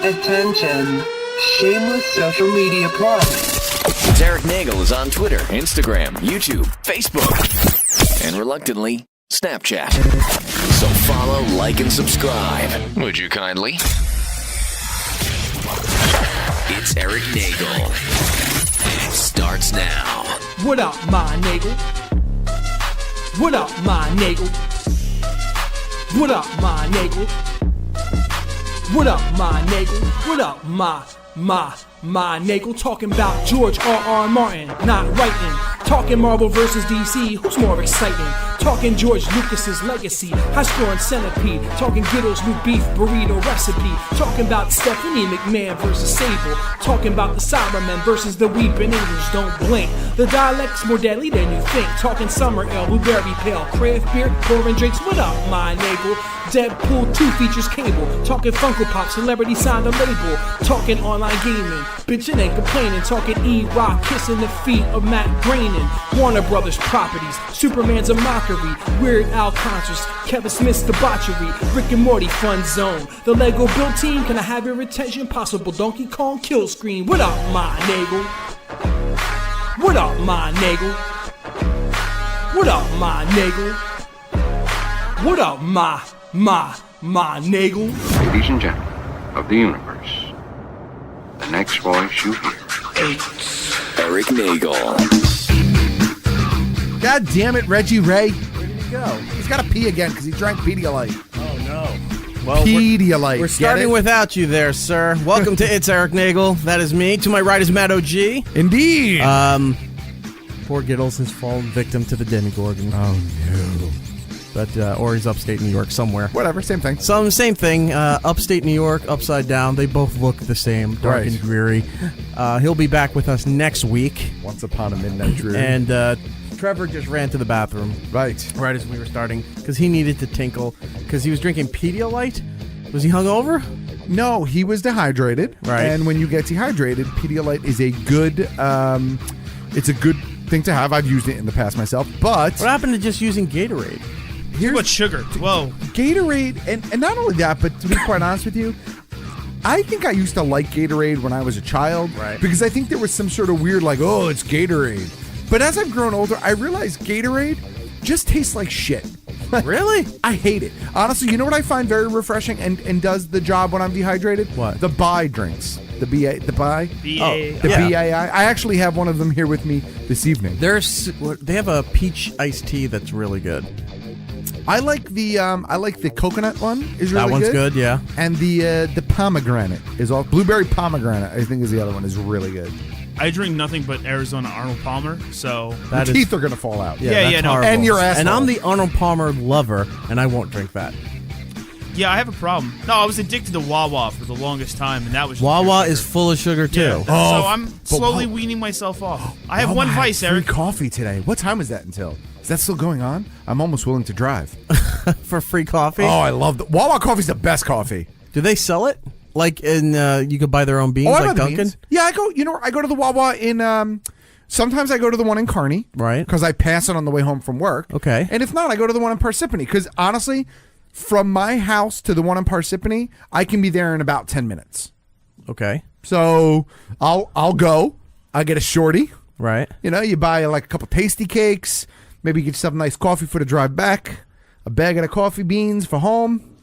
Attention. Shameless social media plug. Erik Nagel is on Twitter, Instagram, YouTube, Facebook, and reluctantly, Snapchat. So follow, like, and subscribe. Would you kindly? It's Erik Nagel. It starts now. What up, my Nagel? What up, my Nagel? What up, my Nagel? What up, my Nagel? What up, my Nagel? Talking about George R.R. Martin, not writing. Talking Marvel versus DC, who's more exciting? Talking George Lucas's legacy, high-scoring centipede. Talking Gittle's new beef burrito recipe. Talking about Stephanie McMahon versus Sable. Talking about the Cybermen versus the Weeping Angels. Don't blink, the dialect's more deadly than you think. Talking Summer Ale, Blueberry Pale, craft beer, pouring drinks. What up, my Nagel? Deadpool 2 features Cable. Talking Funko Pop, celebrity signed a label. Talking online gaming, bitching and complaining. Talking E-Rock, kissing the feet of Matt Groening. Warner Brothers properties, Superman's a mockery. Weird Al concerts, Kevin Smith's debauchery. Rick and Morty fun zone. The Lego build team, can I have your attention? Possible Donkey Kong kill screen. What up, my Nagel? What up, my Nagel? What up, my Nagel? What up, my Nagel? Ladies and gentlemen of the universe, the next voice you hear. It's Erik Nagel. God damn it, Reggie Ray. Where did he go? He's got to pee again because he drank Pedialyte. Oh, no. Well, Pedialyte. We're starting without you there, sir. Welcome to It's Erik Nagel. That is me. To my right is Matt OG. Indeed. Poor Gittles has fallen victim to the Demogorgon. Oh, no. But, or he's upstate New York somewhere. Whatever, same thing. Same thing. Upstate New York, upside down. They both look the same, dark and dreary. He'll be back with us next week. Once upon a midnight dreary. And, Trevor just ran to the bathroom. Right as we were starting, because he needed to tinkle, because he was drinking Pedialyte. Was he hungover? No, he was dehydrated. Right. And when you get dehydrated, Pedialyte is a good, it's a good thing to have. I've used it in the past myself, but... What happened to just using Gatorade? Too much sugar. Whoa. Gatorade, and not only that, but to be quite honest with you, I think I used to like Gatorade when I was a child. Right. Because I think there was some sort of weird, like, oh, it's Gatorade. But as I've grown older, I realized Gatorade just tastes like shit. Really? I hate it. Honestly, you know what I find very refreshing and does the job when I'm dehydrated? What? The Bai drinks. The Bai? B-A. The BAI. I actually have one of them here with me this evening. They have a peach iced tea that's really good. I like the coconut one. Is really that one's good, yeah. And the pomegranate is all blueberry pomegranate. I think is the other one is really good. I drink nothing but Arizona Arnold Palmer, so Your teeth are gonna fall out. Yeah, no. And your asshole. And I'm the Arnold Palmer lover, and I won't drink that. yeah, I have a problem. No, I was addicted to Wawa for the longest time, and that was just Wawa pure is sugar. full of sugar too. Yeah, Oh, so I'm slowly weaning myself off. I have Wawa one had vice, free Eric. coffee today. What time is that until? Is that still going on? I'm almost willing to drive. For free coffee. Oh, I love the Wawa coffee's the best coffee. Do they sell it? Like in you could buy their own beans, I like know the Dunkin'? beans. Yeah, I go to the Wawa in sometimes I go to the one in Kearney. Right. Because I pass it on the way home from work. Okay. And if not, I go to the one in Parsippany. Because honestly, from my house to the one in Parsippany, I can be there in about 10 minutes. Okay. So I'll go. I get a shorty. Right. You know, you buy like a couple tasty cakes. Maybe you get yourself a nice coffee for the drive back. A bag of the coffee beans for home.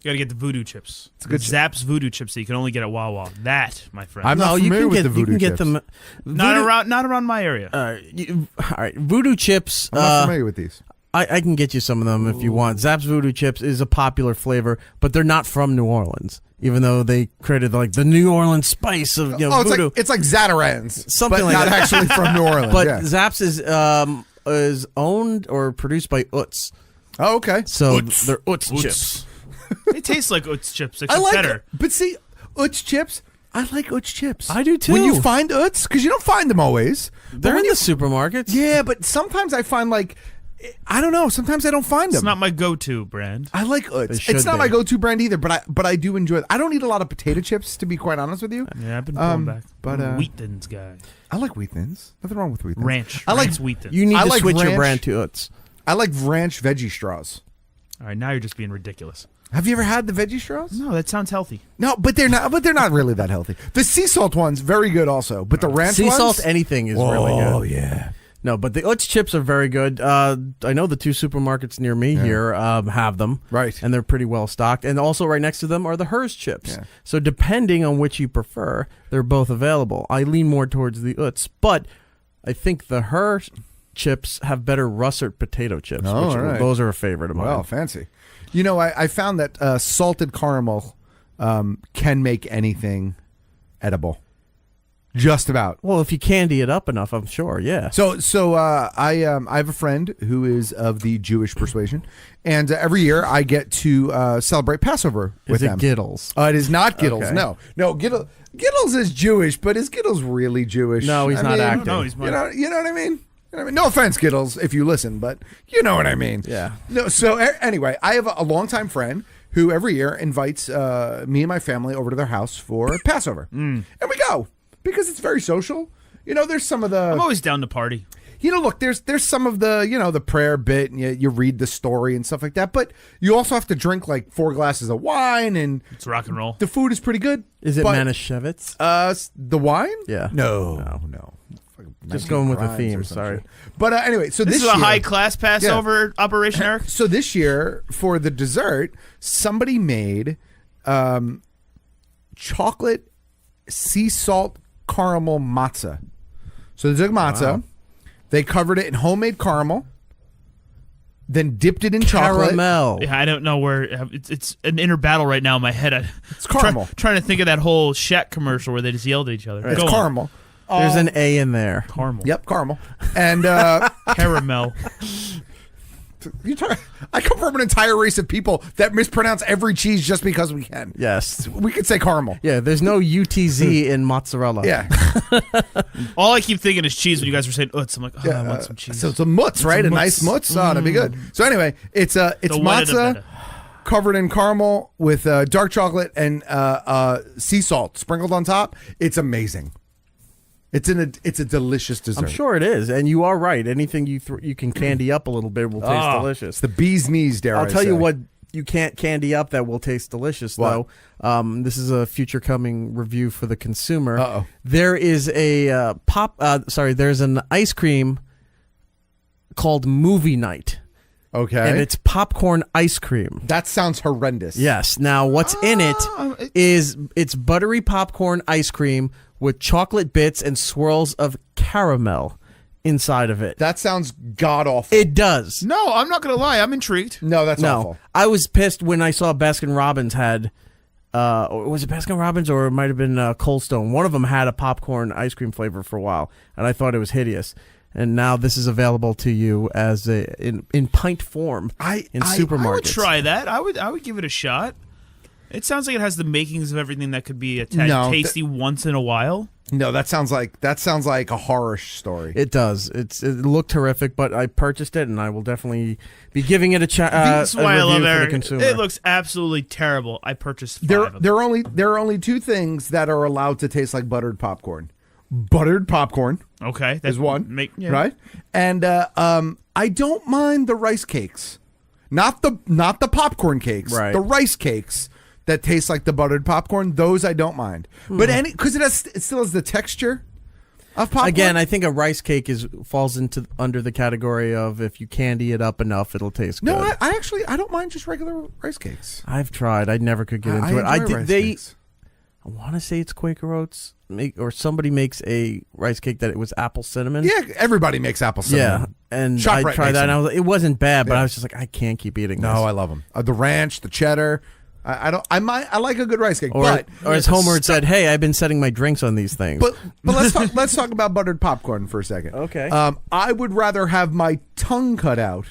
You gotta get the voodoo chips. It's a good Zapp's voodoo chips that you can only get at Wawa. That, my friend. I'm not familiar with the voodoo chips. them. not around my area. All right, voodoo chips. I'm not familiar with these. I can get you some of them if you want. Zapp's voodoo chips is a popular flavor, but they're not from New Orleans. Even though they created like the New Orleans spice of voodoo. It's like Zatarain's, Something but like not that. actually from New Orleans. But yeah. Zapp's is owned or produced by Utz. Oh, okay. So Utz. they're Utz chips. They taste like Utz chips, except I like better. it. But see, Utz chips, I like Utz chips. I do too. When you find Utz, because you don't find them always. They're in the supermarkets. Yeah, but sometimes I find like, I don't know. Sometimes I don't find them. It's not my go-to brand. I like They Utz. should It's not be. my go-to brand either, but I do enjoy it. I don't eat a lot of potato chips, to be quite honest with you. Yeah, I've been pulling back. but, I'm a Wheat Thins guy. I like Wheat Thins. Nothing wrong with Wheat Thins. Ranch. I like Ranch Wheat Thins. You need I to like switch your ranch. brand to Utz. I like ranch veggie straws. All right, now you're just being ridiculous. Have you ever had the veggie straws? No, that sounds healthy. No, but they're not. But they're not really that healthy. The sea salt ones, very good also. But the ranch Sea ones, salt anything is really good. Oh yeah. No, but the Utz chips are very good. I know the 2 supermarkets near me here have them. Right. And they're pretty well stocked. And also right next to them are the Hers chips. Yeah. So depending on which you prefer, they're both available. I lean more towards the Utz, but I think the Hers chips have better russet potato chips. Oh, which all right. Those are a favorite of mine. Well, fancy. You know, I found that salted caramel can make anything edible. Just about. Well, if you candy it up enough, I'm sure, yeah. So I have a friend who is of the Jewish persuasion, and every year I get to celebrate Passover with Is it them. Giddles? It is not Giddles. Okay. No. Giddles is Jewish, but is Giddles really Jewish? No, he's not acting. No, he's You know what I mean? You know what I mean? No offense, Giddles, if you listen, but you know what I mean. Yeah. No. So anyway, I have a longtime friend who every year invites me and my family over to their house for Passover, and we go. Because it's very social. You know, there's some of the... I'm always down to party. You know, look, there's some of the, the prayer bit, and you read the story and stuff like that, but you also have to drink like 4 glasses of wine, and... It's rock and roll. The food is pretty good. Is it but, Manischewitz? the wine? Yeah. No. Just going with the Grimes theme, or some sorry. shit. But anyway, so This this is a year- high-class Passover operation, Eric? So this year, for the dessert, somebody made chocolate sea salt caramel matzah. So they took matzah, they covered it in homemade caramel, then dipped it in chocolate. Caramel. Yeah, I don't know where... It's an inner battle right now in my head. It's caramel. Trying to think of that whole Shaq commercial where they just yelled at each other. It's Go on. caramel. There's an A in there. Caramel. Yep, caramel. And Caramel. I come from an entire race of people that mispronounce every cheese just because we can. Yes. We could say caramel. Yeah, there's no UTZ in mozzarella. Yeah. All I keep thinking is cheese when you guys were saying Utz. I'm like, I want some cheese. So it's a mutz, right? A nice mutz. Oh, that'd be good. So anyway, it's The wetter the matzah better. covered in caramel with dark chocolate and sea salt sprinkled on top. It's amazing. It's a delicious dessert. I'm sure it is, and you are right. Anything you can candy up a little bit will taste delicious. It's the bee's knees, dare I I'll tell you say. what you can't candy up that will taste delicious, What? though. This is a future coming review for the consumer. Uh-oh. There is a there's an ice cream called Movie Night, Okay. and it's popcorn ice cream. That sounds horrendous. Yes. Now, what's in it is it's buttery popcorn ice cream with chocolate bits and swirls of caramel inside of it. That sounds god awful. It does. No, I'm not going to lie. I'm intrigued. No, that's No, awful. I was pissed when I saw Baskin Robbins had, or was it Baskin Robbins or it might have been Cold Stone? One of them had a popcorn ice cream flavor for a while, and I thought it was hideous. And now this is available to you as in pint form in supermarkets. I would try that. I would give it a shot. It sounds like it has the makings of everything that could be tasty once in a while. No, that sounds like a horror story. It does. It looked terrific, but I purchased it, and I will definitely be giving it a That's why I love Eric. consumer. It looks absolutely terrible. I purchased 5 of them. There are only 2 things that are allowed to taste like buttered popcorn. Buttered popcorn Okay, is one, yeah. right? And I don't mind the rice cakes, not the popcorn cakes, Right. the rice cakes that taste like the buttered popcorn. Those I don't mind, but because it still has the texture of popcorn. Again, I think a rice cake falls under the category of if you candy it up enough, it'll taste no, good. I don't mind just regular rice cakes. I've tried. I never could get into it. I enjoy rice cakes. I want to say it's Quaker Oats, or somebody makes a rice cake that it was apple cinnamon. Yeah, everybody makes apple cinnamon. Yeah, and ShopRite I tried makes that, and I them. was like, it wasn't bad, but Yeah. I was just like, I can't keep eating this. No, I love them. The ranch, the cheddar. I like a good rice cake, or as Homer had said, hey, I've been setting my drinks on these things. But let's talk about buttered popcorn for a second. Okay. I would rather have my tongue cut out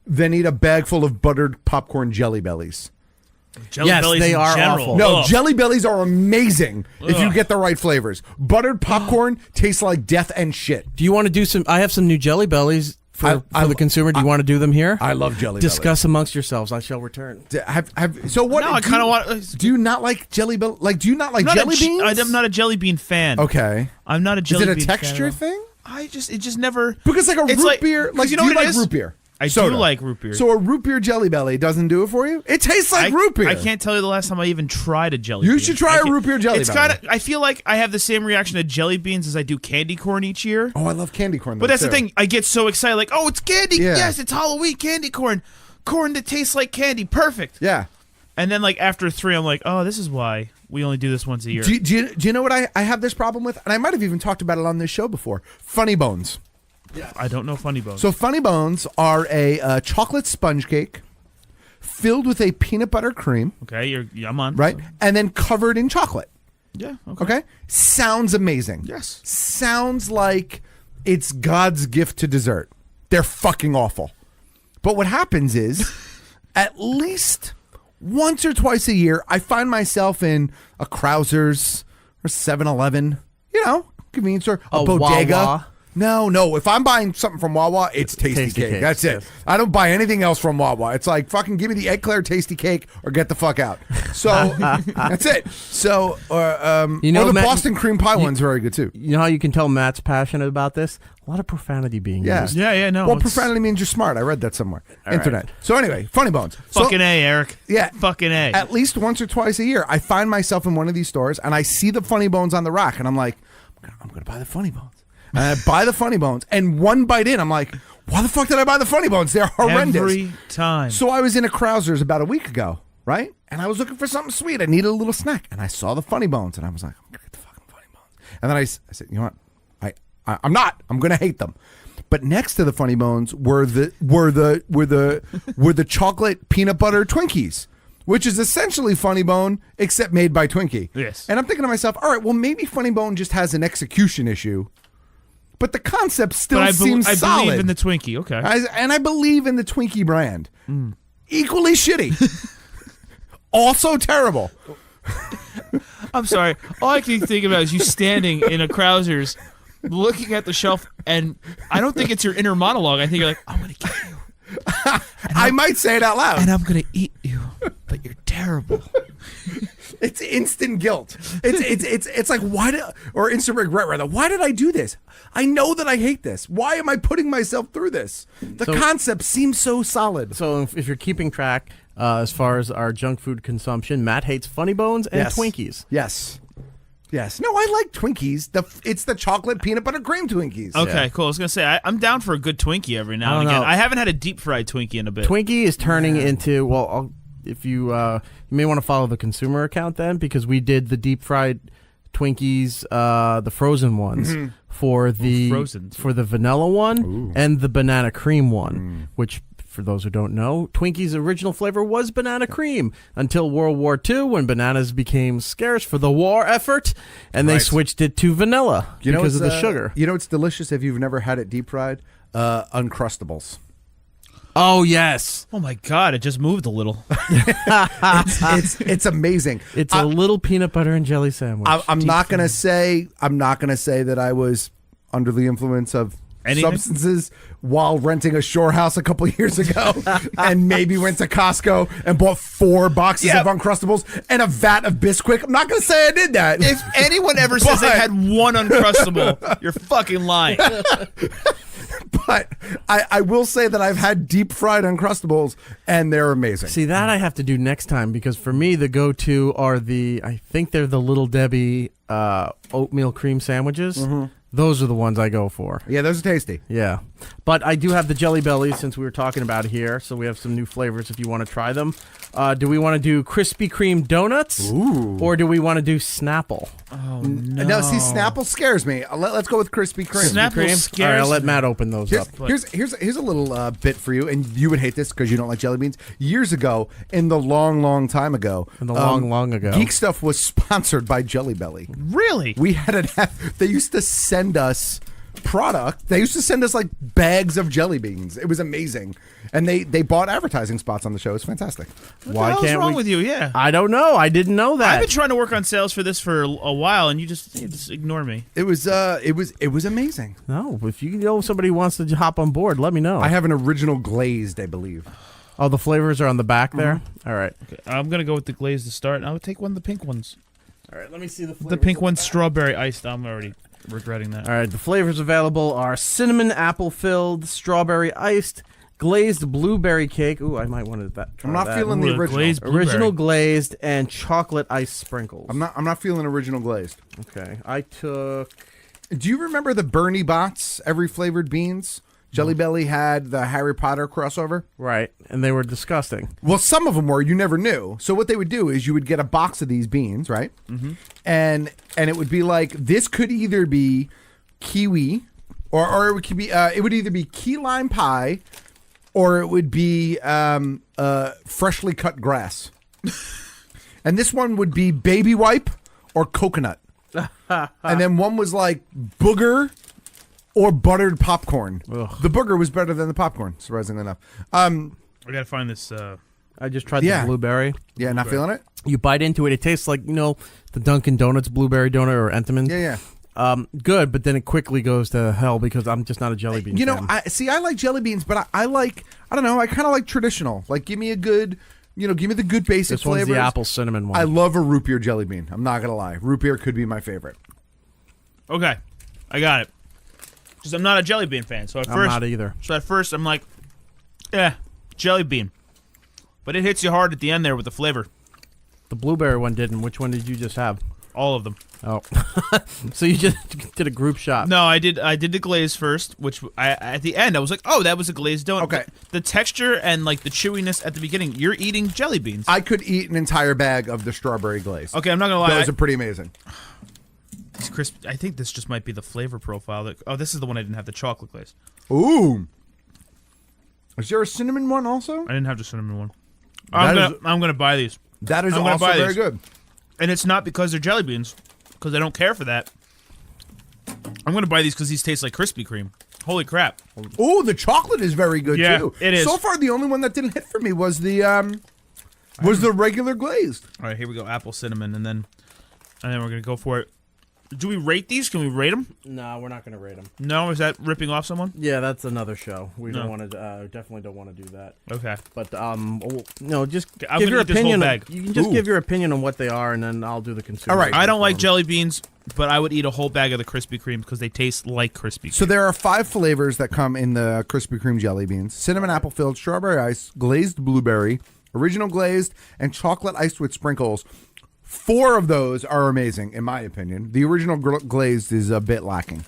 than eat a bag full of buttered popcorn Jelly Bellies. Jelly Yes, Bellies they in are general. awful. No, Ugh. Jelly Bellies are amazing if you Ugh. get the right flavors. Buttered popcorn tastes like death and shit. Do you want to do some? I have some new Jelly Bellies for the consumer. Do you want to do them here? I love Jelly Discuss amongst yourselves. I shall return. Bellies. So what? No, I kind of want. Do you not like Jelly Belly? Like, do you not like jelly beans? I'm not a jelly bean fan. Okay. I'm not a jelly Is bean it a texture fan. thing? It just never Because like It's root beer, like you do know you what it like is? root beer? I Soda. do like root beer. So a root beer Jelly Belly doesn't do it for you? It tastes like root beer. I can't tell you the last time I even tried a jelly bean. You should try a root beer Jelly Belly. I feel like I have the same reaction to jelly beans as I do candy corn each year. Oh, I love candy corn. But that's too. the thing. I get so excited, like, oh, it's candy. Yeah. Yes, it's Halloween candy corn. Corn that tastes like candy. Perfect. Yeah. And then, like, after 3, I'm like, oh, this is why we only do this once a year. Do you know what I have this problem with? And I might have even talked about it on this show before. Funny Bones. Yeah. I don't know Funny Bones. So Funny Bones are a chocolate sponge cake filled with a peanut butter cream. Okay, I'm on. Right? And then covered in chocolate. Yeah. Okay. Okay? Sounds amazing. Yes. Sounds like it's God's gift to dessert. They're fucking awful. But what happens is, at least once or twice a year, I find myself in a Krauser's or 7-Eleven, convenience store, a bodega. Wawa. No. If I'm buying something from Wawa, it's Tasty Cake. That's it. Yes. I don't buy anything else from Wawa. It's like, fucking give me the Eclair Tasty Cake or get the fuck out. So, that's it. So, or the Matt, Boston cream pie one's very good too. You know how you can tell Matt's passionate about this? A lot of profanity being used. Yeah, no. Well, profanity means you're smart. I read that somewhere. Internet. Right. So anyway, Funny Bones. Fucking A, Eric. Yeah. Fucking A. At least once or twice a year, I find myself in one of these stores and I see the Funny Bones on the rack and I'm like, I'm going to buy the Funny Bones. And I buy the Funny Bones, and one bite in, I'm like, why the fuck did I buy the Funny Bones? They're horrendous. Every time. So I was in a Krauser's about a week ago, right? And I was looking for something sweet. I needed a little snack. And I saw the Funny Bones, and I was like, I'm going to get the fucking Funny Bones. And then I said, you know what? I'm not. I'm going to hate them. But next to the Funny Bones were the chocolate peanut butter Twinkies, which is essentially Funny Bone, except made by Twinkie. Yes. And I'm thinking to myself, all right, well, maybe Funny Bone just has an execution issue. But the concept still seems solid. I believe in the Twinkie. Okay. I believe in the Twinkie brand. Equally shitty. Also terrible. I'm sorry. All I can think about is you standing in a Krauser's looking at the shelf, and I don't think it's your inner monologue. I think you're like, I'm going to kill you. I might say it out loud. And I'm going to eat you, but you're terrible. It's instant guilt. It's like, or instant regret rather. Why did I do this? I know that I hate this. Why am I putting myself through this? The concept seems so solid. So if you're keeping track, as far as our junk food consumption, Matt hates Funny Bones and Twinkies. Yes. No, I like Twinkies. It's the chocolate peanut butter cream Twinkies. Okay, cool. I was gonna say I'm down for a good Twinkie every now and again. I haven't had a deep fried Twinkie in a bit. Twinkie is turning into if you may want to follow the consumer account then, because we did the deep fried Twinkies, the frozen ones for the vanilla one and the banana cream one, which, for those who don't know, Twinkie's original flavor was banana cream until World War II, when bananas became scarce for the war effort, and they switched it to vanilla because of the sugar. You know it's delicious if you've never had it deep fried? Uncrustables. Oh, yes. Oh, my God. It just moved a little. It's amazing. It's a little peanut butter and jelly sandwich. I'm not going to say that I was under the influence of substances while renting a shore house a couple years ago and maybe went to Costco and bought 4 boxes of Uncrustables and a vat of Bisquick. I'm not going to say I did that. If anyone ever says they had one Uncrustable, you're fucking lying. But I will say that I've had deep fried Uncrustables and they're amazing. See, that I have to do next time, because for me the go-to are I think they're the Little Debbie oatmeal cream sandwiches. Those are the ones I go for. Yeah, those are tasty. Yeah. But I do have the Jelly Bellies, since we were talking about it here, so we have some new flavors if you want to try them. Do we want to do Krispy Kreme donuts? Ooh. Or do we want to do Snapple? Oh, no. No, see, Snapple scares me. Let's go with Krispy Kreme. Snapple scares All right, I'll let Matt open those up. Here's a little bit for you, and you would hate this because you don't like jelly beans. Years ago, in the long time ago. Long ago. Geek Stuff was sponsored by Jelly Belly. Really? We had they used to send us product. They used to send us like bags of jelly beans. It was amazing. And they bought advertising spots on the show. It's fantastic. Why can't wrong with you? Yeah. I don't know. I didn't know that. I've been trying to work on sales for this for a while, and you just ignore me. It was amazing. No, if you know somebody who wants to hop on board, let me know. I have an original glazed, I believe. Oh, the flavors are on the back there? All right. Okay, I'm going to go with the glaze to start, and I'll take one of the pink ones. All right, let me see the flavors. The pink one's strawberry iced. I'm already regretting that. All right, the flavors available are cinnamon apple filled, strawberry iced, glazed blueberry cake. Ooh, I might want to try I'm not that. feeling the Ooh, original. glazed Original blueberry. glazed and chocolate ice sprinkles. I'm not feeling original glazed. Okay, I took. Do you remember the Bernie Bott's every flavored beans? Jelly Belly had the Harry Potter crossover. Right, and they were disgusting. Well, some of them were. You never knew. So what they would do is you would get a box of these beans, right? Mm-hmm. And it would be like, this could either be kiwi, or it could be it would either be key lime pie, or it would be freshly cut grass. And this one would be baby wipe or coconut. And then one was like booger or buttered popcorn. Ugh. The booger was better than the popcorn, surprisingly enough. I gotta find this. I just tried Yeah. the blueberry. Yeah, not feeling it? You bite into it, it tastes like, the Dunkin' Donuts blueberry donut or Entenmann's. Yeah. Good, but then it quickly goes to hell because I'm just not a jelly bean fan. I like jelly beans, but I don't know, I kind of like traditional. Like, give me a good, give me the good basic This one's flavors. the apple cinnamon one. I love a root beer jelly bean. I'm not going to lie. Root beer could be my favorite. Okay, I got it. Because I'm not a jelly bean fan, so at I'm first, not either. So at first, I'm like, jelly bean. But it hits you hard at the end there with the flavor. The blueberry one didn't. Which one did you just have? All of them. Oh, so you just did a group shot. No, I did the glaze first, which at the end I was like, oh, that was a glazed donut. Okay. The texture and like the chewiness at the beginning, you're eating jelly beans. I could eat an entire bag of the strawberry glaze. Okay, I'm not gonna lie. Those are pretty amazing. It's crisp. I think this just might be the flavor profile. This is the one I didn't have the chocolate glaze. Ooh. Is there a cinnamon one also? I didn't have the cinnamon one. That I'm gonna buy these, That is I'm gonna also buy very these. good. and it's not because they're jelly beans, because I don't care for that. I'm gonna buy these because these taste like Krispy Kreme. Holy crap! Ooh, the chocolate is very good Yeah, too. it is. So far, the only one that didn't hit for me was the regular glazed. All right, here we go. Apple cinnamon, and then we're gonna go for it. Do we rate these? Can we rate them? No, we're not going to rate them. No, is that ripping off someone? Yeah, that's another show. We No. don't want to. Definitely don't want to do that. Okay. But no, just I'm give gonna your eat this whole opinion. bag. You can just Ooh. give your opinion on what they are, and then I'll do the consumer. All right. I don't like for 'em. jelly beans, but I would eat a whole bag of the Krispy Kreme because they taste like Krispy Kreme. So there are 5 flavors that come in the Krispy Kreme jelly beans: cinnamon apple filled, strawberry ice, glazed blueberry, original glazed, and chocolate iced with sprinkles. 4 of those are amazing, in my opinion. The original glazed is a bit lacking.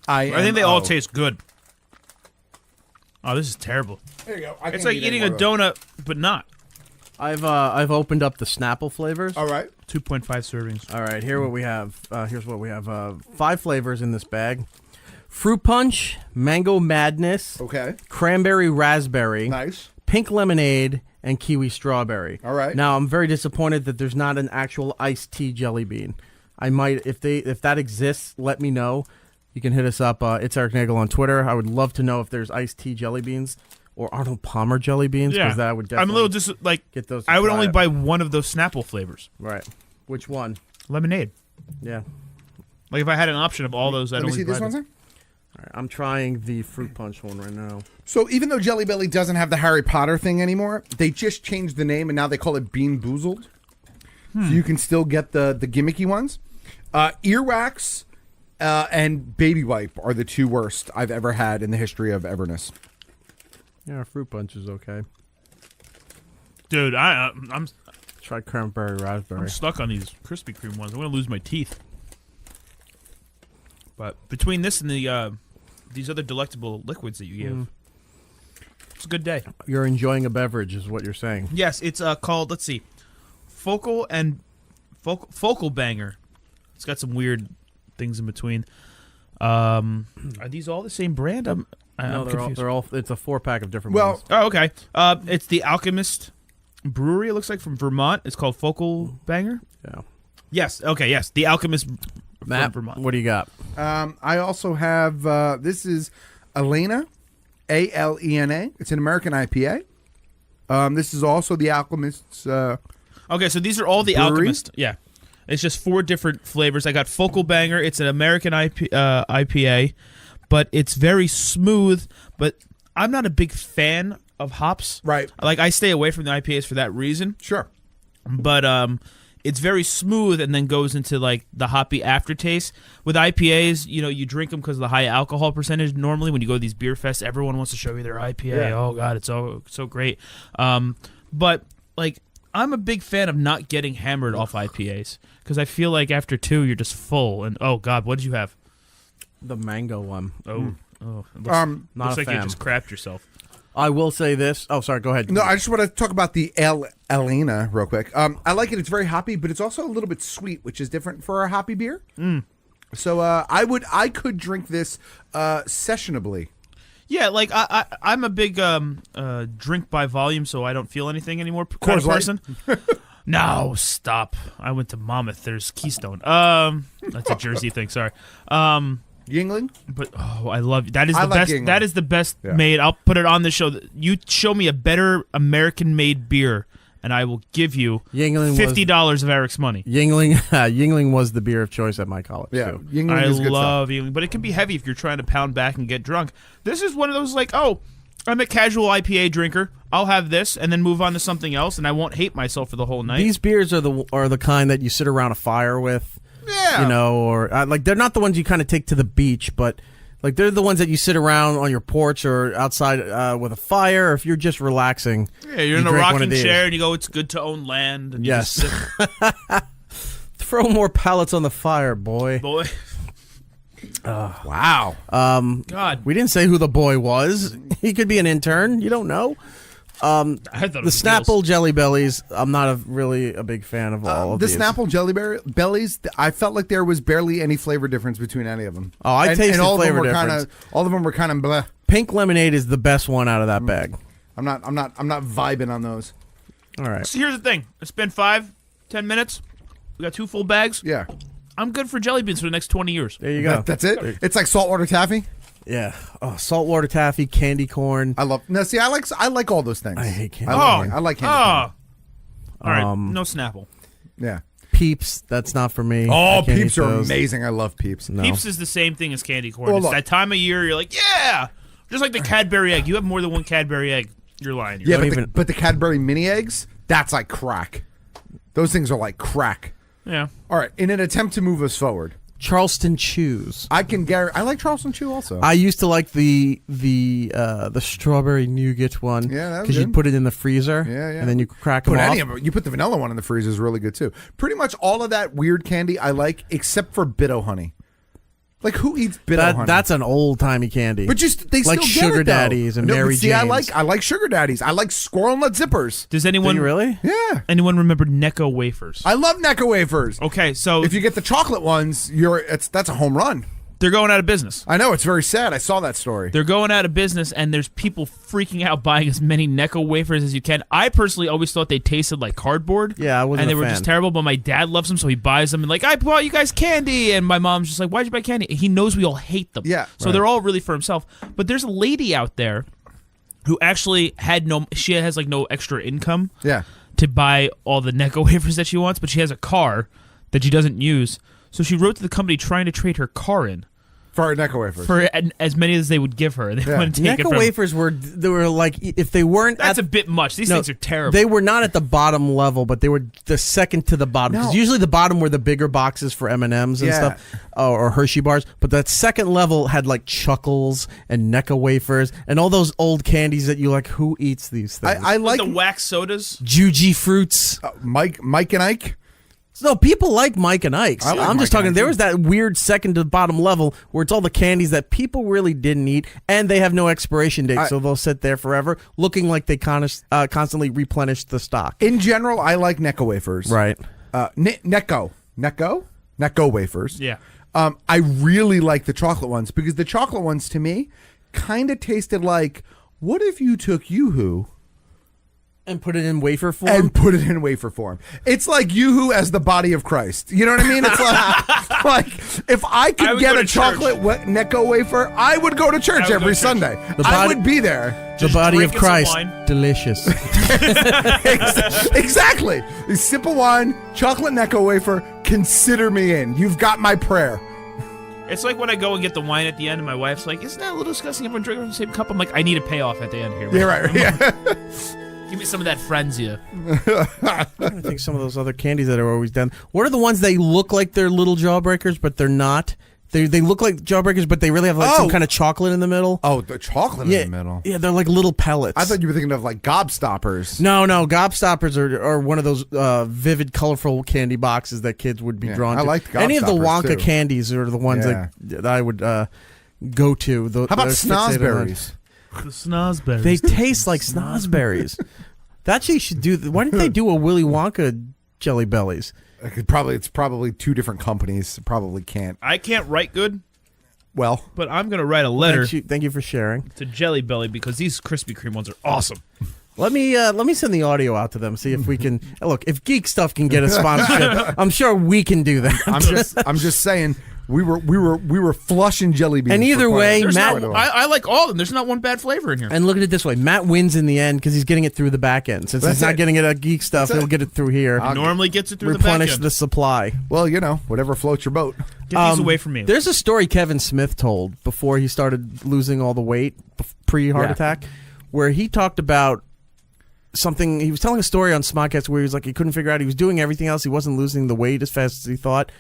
I think they all taste good. Oh, this is terrible. There you go. It's like eating a donut, but not. I've opened up the Snapple flavors. All right. 2.5 servings. All right, here what we have. Here's what we have. 5 flavors in this bag: fruit punch, mango madness, Okay. cranberry raspberry, Nice. pink lemonade, and kiwi strawberry. All right. Now I'm very disappointed that there's not an actual iced tea jelly bean. I might, if that exists, let me know. You can hit us up. It's Erik Nagel on Twitter. I would love to know if there's iced tea jelly beans or Arnold Palmer jelly beans, because that would definitely. I'm a little get those. I would only it. buy one of those Snapple flavors. Right. Which one? Lemonade. Yeah. Like if I had an option of all those, I'd Let me only see buy this one, this. sir. All right. I'm trying the fruit punch one right now. So even though Jelly Belly doesn't have the Harry Potter thing anymore, they just changed the name and now they call it Bean Boozled. So you can still get the gimmicky ones. Earwax and Baby Wipe are the 2 worst I've ever had in the history of Everness. Yeah, fruit punch is okay. Dude, I'm Try cranberry raspberry. stuck on these Krispy Kreme ones. I'm gonna lose my teeth. But between this and the these other delectable liquids that you give, it's a good day. You're enjoying a beverage, is what you're saying. Yes, it's called, let's see, Focal Banger. It's got some weird things in between. Are these all the same brand? I'm confused. they're all. It's a 4-pack of different Well, ones. Oh, okay. It's the Alchemist Brewery. It looks like from Vermont. It's called Focal Banger. Yeah. Yes. Okay. Yes, the Alchemist Matt, from Vermont. what do you got? I also have, this is Alena, Alena. It's an American IPA. This is also the Alchemist's. Okay, so these are all the Brewery? Alchemist. Yeah. It's just 4 different flavors. I got Focal Banger. It's an American IPA, but it's very smooth. But I'm not a big fan of hops. Right. Like, I stay away from the IPAs for that reason. Sure. But it's very smooth and then goes into like the hoppy aftertaste. With IPAs, you drink them because of the high alcohol percentage. Normally, when you go to these beer fests, everyone wants to show you their IPA. Yeah. Oh God, it's so great. But like, I'm a big fan of not getting hammered off IPAs because I feel like after 2, you're just full. And oh God, what did you have? The mango one. Oh, it looks, Not looks a like fan. you just crapped yourself. I will say this. Oh, sorry. Go ahead. No, I just want to talk about the Elena real quick. I like it. It's very hoppy, but it's also a little bit sweet, which is different for a hoppy beer. So I could drink this sessionably. Yeah, like I'm a big drink by volume, so I don't feel anything anymore kind of person. No, stop. I went to Monmouth. There's Keystone. That's a Jersey thing. Sorry. Yingling? But I love that is the I like best. Yingling. That is the best made. I'll put it on the show. You show me a better American-made beer, and I will give you $50 of Eric's money. Yingling was the beer of choice at my college. Yeah, too. Yingling I is good love stuff. Yingling, but it can be heavy if you're trying to pound back and get drunk. This is one of those like, I'm a casual IPA drinker. I'll have this and then move on to something else, and I won't hate myself for the whole night. These beers are the kind that you sit around a fire with. Yeah. Or like they're not the ones you kind of take to the beach, but like they're the ones that you sit around on your porch or outside with a fire, or if you're just relaxing. Yeah, you're in a rocking chair and you go, it's good to own land. And you Yes. just sit. Throw more pallets on the fire, boy. Boy. Wow. God. We didn't say who the boy was. He could be an intern. You don't know. I thought it The was Snapple Jelly Bellies, I'm not really a big fan of all of The these. Snapple Jelly Bellies, I felt like there was barely any flavor difference between any of them. Oh, I tasted all flavor of them were difference. All of them were kind of bleh. Pink lemonade is the best one out of that bag. I'm not vibing on those. All right. So here's the thing. I spent 5-10 minutes. We got 2 full bags. Yeah. I'm good for jelly beans for the next 20 years. There you go. That's it. It's like saltwater taffy. Yeah. Oh, saltwater taffy, candy corn. I love. No, see, I like all those things. I hate candy I like candy corn. All right. No Snapple. Yeah. Peeps, that's not for me. Oh, I can't Peeps eat are those. amazing. I love Peeps. No. Peeps is the same thing as candy corn. Well, It's look. that time of year you're like, yeah! Just like the Cadbury egg. You have more than one Cadbury egg. You're lying. Yeah, Don't but the Cadbury mini eggs, that's like crack. Those things are like crack. Yeah. All right. In an attempt to move us forward, Charleston Chews. I can guarantee. I like Charleston Chew also. I used to like the strawberry nougat one. Yeah, that was because you good. put it in the freezer. Yeah, yeah. And then you crack them Put off. any of it. You put the vanilla one in the freezer is really good too. Pretty much all of that weird candy I like, except for Bitto honey. Like who eats Bitto honey? That's an old timey candy. But just they like still Sugar get it, though. Daddies and No, Mary but see, Janes. I like Sugar Daddies. I like squirrel nut zippers. Does Do anyone you really? Yeah, anyone remember Necco wafers? I love Necco wafers. Okay, so If you get the chocolate ones, that's a home run. they're going out of business. I know, it's very sad. I saw that story. They're going out of business, and there's people freaking out buying as many Necco wafers as you can. I personally always thought they tasted like cardboard. Yeah, I wasn't and they a were fan. just terrible. But my dad loves them, so he buys them. And like, I bought you guys candy, and my mom's just like, "Why'd you buy candy?" He knows we all hate them. Yeah, so they're all really for himself. But there's a lady out there who actually she has like no extra income. Yeah. To buy all the Necco wafers that she wants, but she has a car that she doesn't use. So she wrote to the company trying to trade her car in. For Necco wafers. For as many as they would give her. They wouldn't take it Necco from wafers were like, if they weren't That's at, a bit much. These no, things are terrible. They were not at the bottom level, but they were the second to the bottom. Because No. usually the bottom were the bigger boxes for M&Ms and Yeah. stuff, or Hershey bars. But that second level had like Chuckles and Necco wafers and all those old candies that you like. Who eats these things? I like the wax sodas. Juji fruits. Mike and Ike. No, people like Mike and Ike's. I like I'm Mike just talking. and Ike, There too. was that weird second to the bottom level where it's all the candies that people really didn't eat, and they have no expiration date, so they'll sit there forever, looking like they constantly replenish the stock. In general, I like Necco wafers. Right. Necco wafers. Yeah. I really like the chocolate ones because the chocolate ones to me kind of tasted like, what if you took Yoo-Hoo And put it in wafer form. and put it in wafer form? It's like Yoo-Hoo as the body of Christ. You know what I mean? It's like if I could I would get go a to chocolate Necco wafer, I would go to church I would go every to church. Sunday. The I body- would be there. the Just body of drinking some Christ. wine. Delicious. Exactly. You sip of wine, chocolate Necco wafer, consider me in. You've got my prayer. It's like when I go and get the wine at the end, and my wife's like, "Isn't that a little disgusting? Everyone drinking from the same cup." I'm like, "I need a payoff at the end here." Yeah, right. Yeah. Give me some of that Frenzia. I think some of those other candies that are always done. What are the ones they look like they're little jawbreakers, but they're not? They look like jawbreakers, but they really have like some kind of chocolate in the middle. Oh, the chocolate in the middle. Yeah, they're like little pellets. I thought you were thinking of like gobstoppers. No, gobstoppers are one of those vivid, colorful candy boxes that kids would be drawn to. I like any of the gobstoppers, Wonka too. candies are the ones that I would go to. How about snozberries? The snozberries. They taste like snozberries. That actually should do. Why didn't they do a Willy Wonka Jelly Bellies? It's probably two different companies. Probably can't. I can't write good, Well, but I'm going to write a letter Thank you for sharing. to Jelly Belly because these Krispy Kreme ones are awesome. Let me send the audio out to them. See if we can look. If Geek Stuff can get a sponsorship, I'm sure we can do that. I'm just saying. We were flushing jelly beans. And either way, There's Matt. not, I like all of them. There's not one bad flavor in here. And look at it this way: Matt wins in the end because he's getting it through the back end. Since That's he's not it. getting it at Geek Stuff, he'll get it through here. Normally gets it through the back Replenish end. the supply. Well, whatever floats your boat. Get these away from me. There's a story Kevin Smith told before he started losing all the weight pre-heart attack, where he talked about something. He was telling a story on Smodcast where he was like he couldn't figure out. He was doing everything else. He wasn't losing the weight as fast as he thought,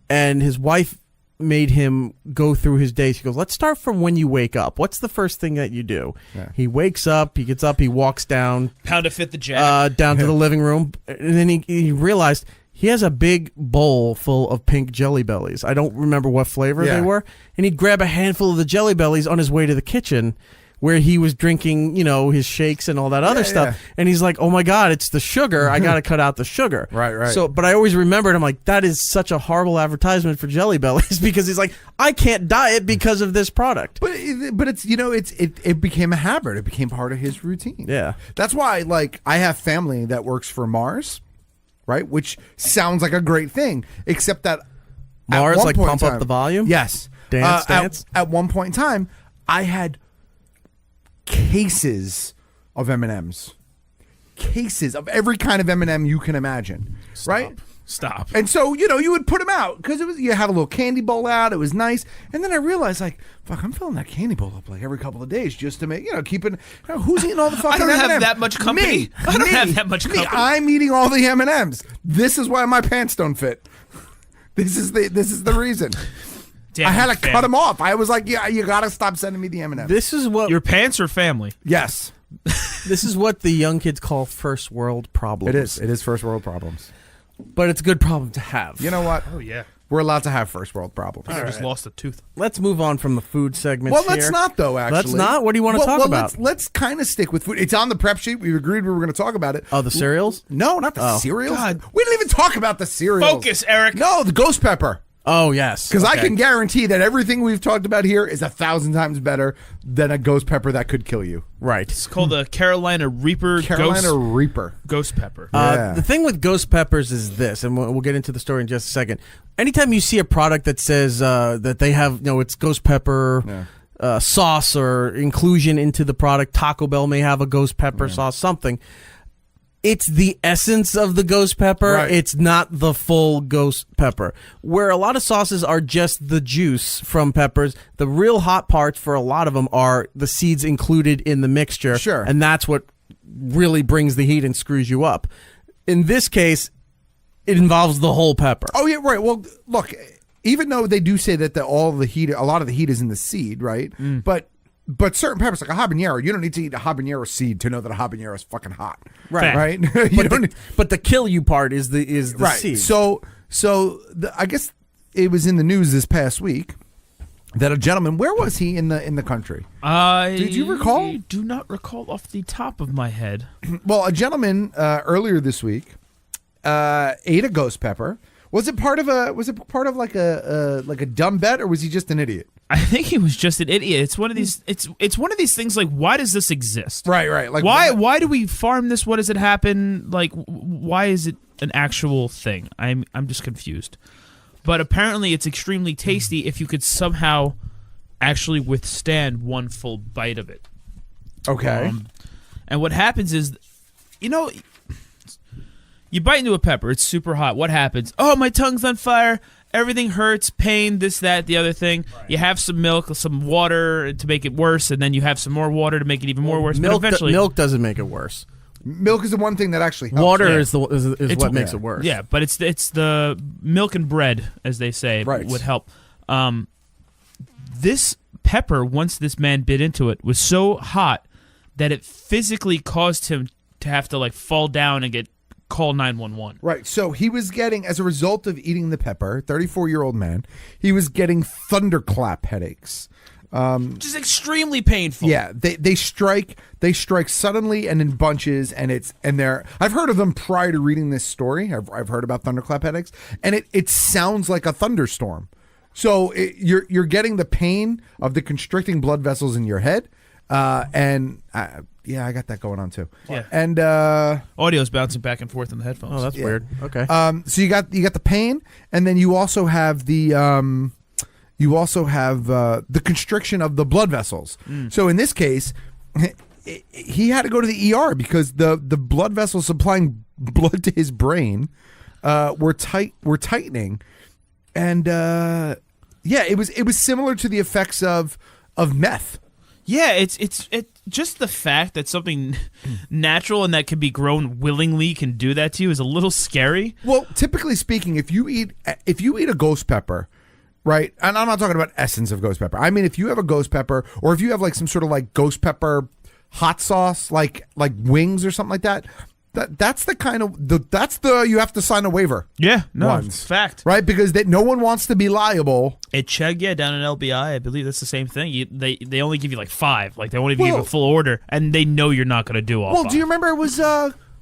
and his wife made him go through his day. She goes, let's start from when you wake up. What's the first thing that you do? Yeah. He wakes up, he gets up, he walks down Pound to fit the jack. down to the living room, and then he realized he has a big bowl full of pink Jelly Bellies. I don't remember what flavor they were, and he'd grab a handful of the Jelly Bellies on his way to the kitchen where he was drinking, his shakes and all that other stuff. And he's like, oh my God, it's the sugar. I got to cut out the sugar. Right. So, but I always remembered, I'm like, that is such a horrible advertisement for Jelly Bellies because he's like, I can't diet because of this product. But it's it became a habit. It became part of his routine. Yeah. That's why I have family that works for Mars, right? Which sounds like a great thing, except that Mars, at one like point in pump up time- the volume? Yes. Dance. At one point in time, I had cases of M&Ms. Cases of every kind of M&M you can imagine. Right? Stop. And so, you would put them out because you had a little candy bowl out. It was nice. And then I realized, fuck, I'm filling that candy bowl up every couple of days just to make, keeping, who's eating all the fucking M&Ms? I don't have that much company. Me. I don't have that much company. I'm eating all the M&Ms. This is why my pants don't fit. This is the reason. Damn, I had to family. cut them off. I was like, yeah, you got to stop sending me the M&Ms. This is what Your pants or family? Yes. this is what the young kids call first world problems. It is first world problems. But it's a good problem to have. You know what? Oh, yeah. We're allowed to have first world problems. I just lost a tooth. Let's move on from the food segments Well, let's here. not, though, actually. Let's not? What do you want to talk about? Let's kind of stick with food. It's on the prep sheet. We agreed we were going to talk about it. Oh, the cereals? No, not the Oh. cereals. God. We didn't even talk about the cereals. Focus, Eric. No, the ghost pepper. Oh, yes. Because I Okay. can guarantee that everything we've talked about here is 1,000 times better than a ghost pepper that could kill you. Right. It's called the Carolina Reaper Carolina Reaper. Ghost Pepper. Yeah. The thing with ghost peppers is this, and we'll get into the story in just a second. Anytime you see a product that says that they have, it's ghost pepper sauce or inclusion into the product, Taco Bell may have a ghost pepper sauce, something. It's the essence of the ghost pepper. Right. It's not the full ghost pepper. Where a lot of sauces are just the juice from peppers, the real hot parts for a lot of them are the seeds included in the mixture. Sure. And that's what really brings the heat and screws you up. In this case, it involves the whole pepper. Oh, yeah, right. Well, look, even though they do say that a lot of the heat is in the seed, right? But certain peppers, like a habanero, you don't need to eat a habanero seed to know that a habanero is fucking hot. Right. Right? But the kill you part is the right. seed. So I guess it was in the news this past week that a gentleman, where was he in the country? Did you recall? I do not recall off the top of my head. Well, a gentleman earlier this week ate a ghost pepper. Was it part of like a dumb bet, or was he just an idiot? I think he was just an idiot. It's one of these. It's one of these things. Like, why does this exist? Right. Like Why do we farm this? What does it happen? Like, why is it an actual thing? I'm just confused. But apparently, it's extremely tasty if you could somehow actually withstand one full bite of it. Okay. And what happens is, you bite into a pepper. It's super hot. What happens? Oh, my tongue's on fire. Everything hurts, pain, this, that, the other thing. Right. You have some milk, some water to make it worse, and then you have some more water to make it even more worse. Milk, but eventually, milk doesn't make it worse. Milk is the one thing that actually helps. Water Yeah. is what makes it worse. Yeah, but it's the milk and bread, as they say, Right. would help. This pepper, once this man bit into it, was so hot that it physically caused him to have to fall down and call 911. Right. So he was getting, as a result of eating the pepper, 34-year-old man, he was getting thunderclap headaches. Which is extremely painful. Yeah, they strike suddenly and in bunches, and they're I've heard of them prior to reading this story. I've heard about thunderclap headaches, and it sounds like a thunderstorm. So you're getting the pain of the constricting blood vessels in your head, and I got that going on too. Yeah. And Audio's bouncing back and forth in the headphones. Oh, that's weird. Okay. so you got the pain, and then you also have the constriction of the blood vessels. So in this case, he had to go to the ER because the blood vessels supplying blood to his brain were tightening, and it was similar to the effects of meth. Yeah, it's just the fact that something natural and that can be grown willingly can do that to you is a little scary. Well, typically speaking, if you eat a ghost pepper, right? And I'm not talking about essence of ghost pepper. I mean, if you have a ghost pepper, or if you have some sort of ghost pepper hot sauce, like wings or something like that. That's the kind of you have to sign a waiver. Yeah, no, ones, it's fact. right? Because no one wants to be liable. At Chegg, down in LBI, I believe that's the same thing. They only give you 5, they won't even give you a full order, and they know you're not going to do all 5. Do you remember it was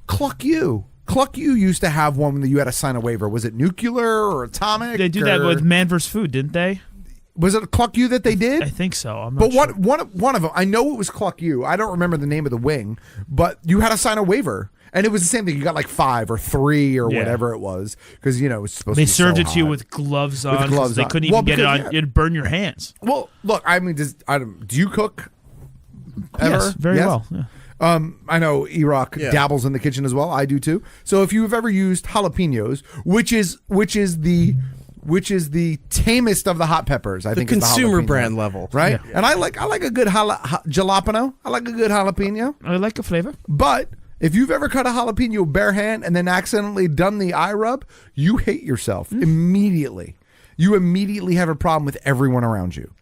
Cluck You? Cluck You used to have one that you had to sign a waiver. Was it nuclear or atomic? They do that with Man vs. Food, didn't they? Was it Cluck You that they did? I think so. I'm not But sure. one of them, I know it was Cluck You. I don't remember the name of the wing, but you had to sign a waiver. And it was the same thing. You got 5 or 3 or whatever it was, because it was supposed to be served so it to you hot. with gloves on. gloves They on. couldn't even get it on. It'd burn your hands. Well, look, I mean, do you cook ever? Yes, very well. Yeah. I know E-Rock dabbles in the kitchen as well. I do too. So if you've ever used jalapenos, which is the tamest of the hot peppers, I think is the consumer jalapeno, brand level, right? Yeah. And I like a good jalapeno. I like a good jalapeno. I like the flavor. But if you've ever cut a jalapeno bare hand and then accidentally done the eye rub, you hate yourself immediately. You immediately have a problem with everyone around you.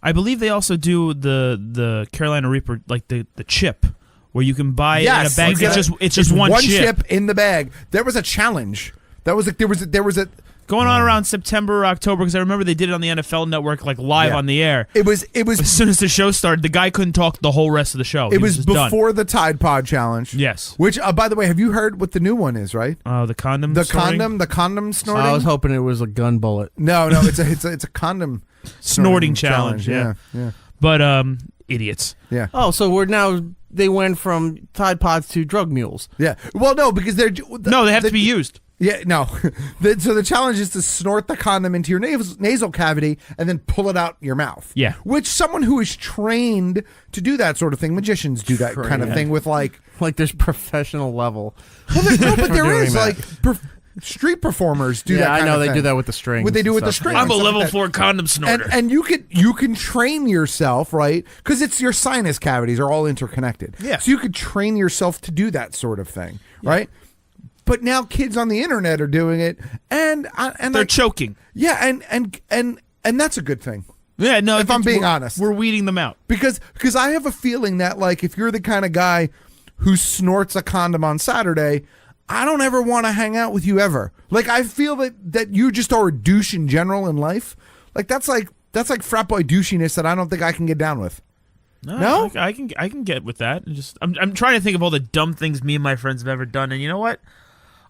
I believe they also do the Carolina Reaper, the chip, where you can buy it in a bag. It's just one chip in the bag. There was a challenge. That was there was a going on around September or October, because I remember they did it on the NFL Network live on the air. It was as soon as the show started, the guy couldn't talk the whole rest of the show. It was just before the Tide Pod challenge. Yes. Which, by the way, have you heard what the new one is? Right. The condom. The snorting? condom snorting. I was hoping it was a gun bullet. No, it's a condom snorting challenge. Yeah. But idiots. Yeah. Oh, so they went from Tide Pods to drug mules. Yeah. Well, no, because they have to be used. Yeah, no. So the challenge is to snort the condom into your nasal cavity and then pull it out your mouth. Yeah. Which someone who is trained to do that sort of thing, magicians do that kind of thing with there's professional level. Well, but there is street performers do that kind of thing. Yeah, I know they do that with the strings. What they do with the strings. I'm a level 4 condom snorter. And you can train yourself, right? Because it's your sinus cavities are all interconnected. Yeah. So you could train yourself to do that sort of thing, right? But now kids on the internet are doing it, and they're choking. Yeah, and that's a good thing. Yeah, no. If I'm being honest, we're weeding them out because I have a feeling that if you're the kind of guy who snorts a condom on Saturday, I don't ever want to hang out with you ever. I feel that you just are a douche in general in life. That's like frat boy douchiness that I don't think I can get down with. No? I can get with that. I'm trying to think of all the dumb things me and my friends have ever done, and you know what?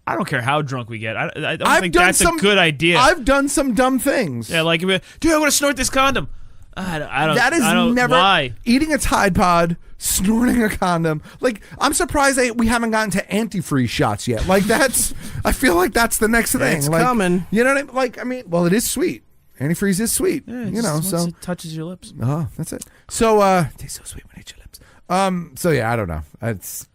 I don't care how drunk we get. I don't think that's a good idea. I've done some dumb things. Yeah, dude, I want to snort this condom. I don't. That is never why. Eating a Tide Pod, snorting a condom. I'm surprised we haven't gotten to antifreeze shots yet. I feel like that's the next thing. It's coming. You know what I mean? Well, it is sweet. Antifreeze is sweet. Yeah, so it touches your lips. That's it. So tastes so sweet when it hits your lips. So yeah, I don't know.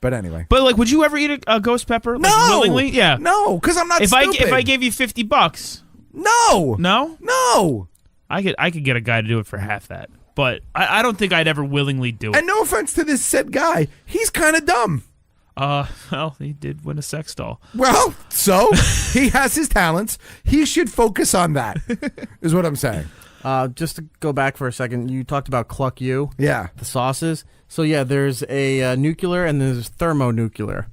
But anyway. But would you ever eat a ghost pepper? No, willingly? Yeah. No, because I'm not. If stupid. I gave you $50. No. I could get a guy to do it for half that, but I don't think I'd ever willingly do it. And no offense to this said guy, he's kind of dumb. Well, he did win a sex doll. Well, so he has his talents. He should focus on that, is what I'm saying. Just to go back for a second, you talked about Cluck You. Yeah. The sauces. So, yeah, there's a nuclear and there's thermonuclear.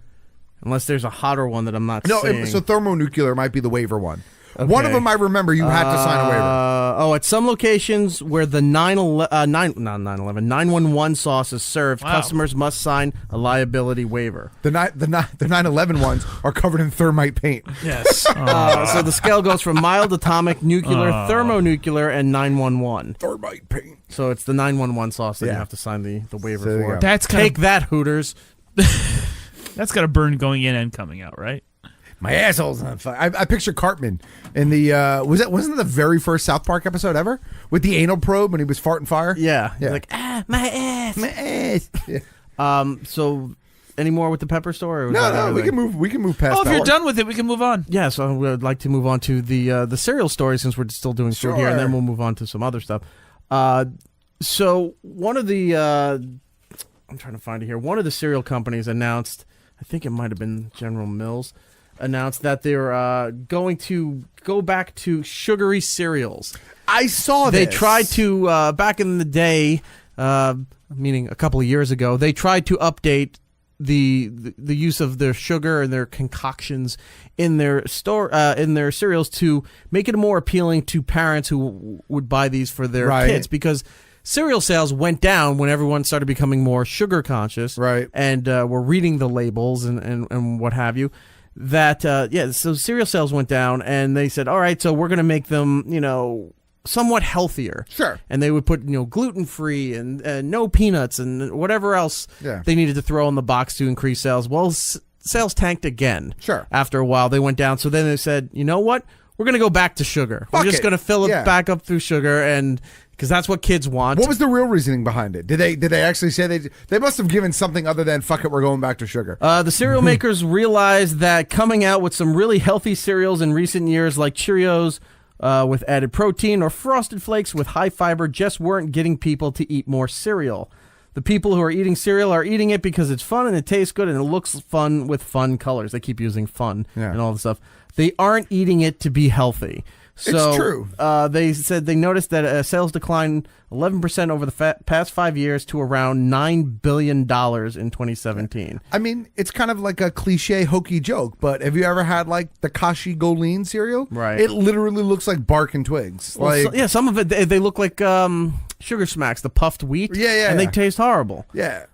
Unless there's a hotter one that I'm not seeing. So thermonuclear might be the waiver one. Okay. One of them I remember you had to sign a waiver. At some locations where the 911 sauce is served, customers must sign a liability waiver. The 911 ones are covered in thermite paint. Yes. So the scale goes from mild, atomic, nuclear, thermonuclear, and 911. Thermite paint. So it's the 911 sauce that you have to sign the waiver So for. That's Take that, Hooters. That's got a burn going in and coming out, right? My asshole's on fire. I picture Cartman in the wasn't it the very first South Park episode ever with the anal probe when he was farting fire? Yeah. Yeah. He's like, my ass. My ass. Yeah. So any more with the pepper store? Or was No, that everything? we can move past. Oh, if that you're one. done with it, we can move on. Yeah, so I would like to move on to the cereal story since we're still doing food here, and then Sure. we'll move on to some other stuff. So one of the I'm trying to find it here. One of the cereal companies announced, I think it might have been General Mills, announced that they're going to go back to sugary cereals. I saw They this. tried to back in the day, meaning a couple of years ago. They tried to update the use of their sugar and their concoctions in their in their cereals to make it more appealing to parents who would buy these for their kids, because cereal sales went down when everyone started becoming more sugar conscious, right? And were reading the labels and what have you. So cereal sales went down, and they said, all right, so we're going to make them, somewhat healthier. Sure. And they would put, gluten-free and no peanuts and whatever else they needed to throw in the box to increase sales. Well, sales tanked again. Sure. After a while, they went down. So then they said, you know what? We're going to go back to sugar. We're just going to fill it back up through sugar, and because that's what kids want. What was the real reasoning behind it? Did they actually say they must have given something other than fuck it, we're going back to sugar? The cereal makers realized that coming out with some really healthy cereals in recent years, like Cheerios with added protein or Frosted Flakes with high fiber, just weren't getting people to eat more cereal. The people who are eating cereal are eating it because it's fun and it tastes good and it looks fun with fun colors. They keep using fun and all this stuff. They aren't eating it to be healthy. So, it's true. They said they noticed that sales declined 11% over the past 5 years to around $9 billion in 2017. I mean, it's kind of like a cliche, hokey joke, but have you ever had like the Kashi Goleen cereal? Right. It literally looks like bark and twigs. Well, some of it, they look like Sugar Smacks, the puffed wheat. Yeah. And they taste horrible. Yeah.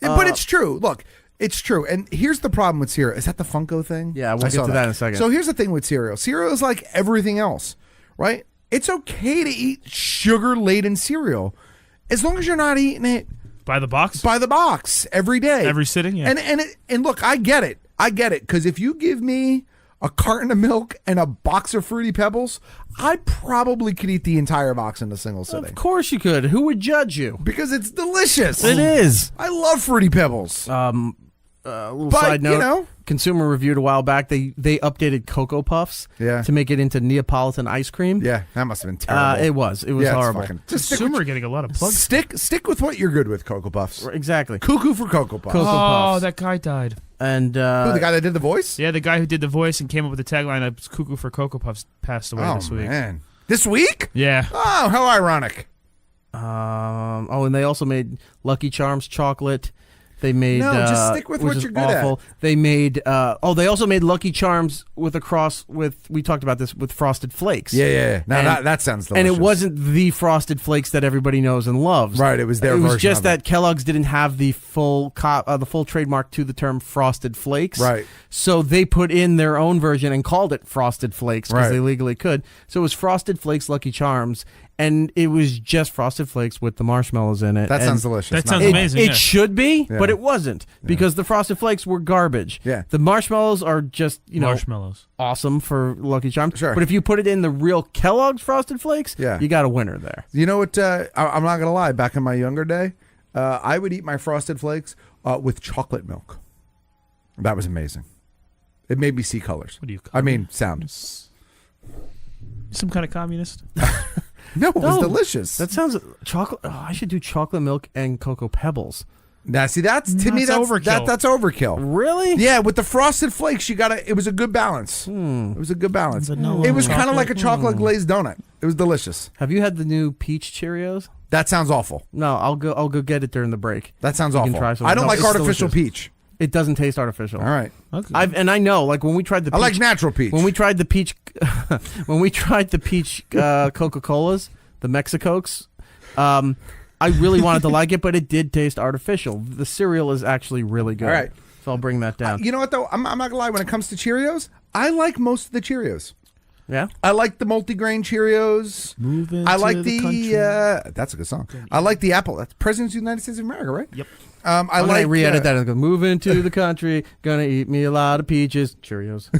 But it's true. Look. It's true. And here's the problem with cereal. Is that the Funko thing? Yeah, we'll get to that in a second. So here's the thing with cereal. Cereal is like everything else, right? It's okay to eat sugar-laden cereal as long as you're not eating it by the box? By the box every day. Every sitting, yeah. And look, I get it. Because if you give me a carton of milk and a box of Fruity Pebbles, I probably could eat the entire box in a single sitting. Of course you could. Who would judge you? Because it's delicious. It is. I love Fruity Pebbles. Little side note, Consumer reviewed a while back. They updated Cocoa Puffs to make it into Neapolitan ice cream. Yeah, that must have been terrible. It was horrible. Consumer getting a lot of plugs. Stick with what you're good with, Cocoa Puffs. Exactly. Cuckoo for Cocoa Puffs. Oh, that guy died. And who, the guy that did the voice? Yeah, the guy who did the voice and came up with the tagline of Cuckoo for Cocoa Puffs passed away this week. Man. This week? Yeah. Oh, how ironic. And they also made Lucky Charms chocolate. They made just stick with what you're good at. They made they also made Lucky Charms with we talked about this with Frosted Flakes. Yeah. Now that sounds delicious. And it wasn't the Frosted Flakes that everybody knows and loves. Right, it was their version. It was just of that Kellogg's didn't have the full trademark to the term Frosted Flakes. Right. So they put in their own version and called it Frosted Flakes because they legally could. So it was Frosted Flakes Lucky Charms. And it was just Frosted Flakes with the marshmallows in it. That sounds delicious. That sounds amazing. It should be, but it wasn't because the Frosted Flakes were garbage. Yeah. The marshmallows are just, marshmallows. Awesome for Lucky Charms. Sure. But if you put it in the real Kellogg's Frosted Flakes, Yeah. you got a winner there. You know what? I'm not going to lie. Back in my younger day, I would eat my Frosted Flakes with chocolate milk. That was amazing. It made me see colors. What do you call I mean, sound. Some kind of communist? No, it was delicious. That sounds chocolate. Oh, I should do chocolate milk and Cocoa Pebbles. Now, see, that's to me that's overkill. That's overkill. Really? Yeah, with the Frosted Flakes, it was a good balance. It was a good balance. Vanilla It was kind of chocolate. like a chocolate glazed donut. It was delicious. Have you had the new peach Cheerios? That sounds awful. No, I'll go get it during the break. That sounds You can awful. try some. I don't No, like it's artificial delicious. peach. It doesn't taste artificial. All right. Okay. I know, like when we tried the peach, I like natural peach. When we tried the peach, Coca-Colas, the Mexicokes, I really wanted to like it, but it did taste artificial. The cereal is actually really good. All right. So I'll bring that down. You know what, though? I'm not going to lie. When it comes to Cheerios, I like most of the Cheerios. Yeah? I like the multigrain Cheerios. I like that's a good song. I like the apple. That's Presidents of the United States of America, right? Yep. I I'm like gonna re-edit that and go, move into the country, gonna eat me a lot of peaches. Cheerios.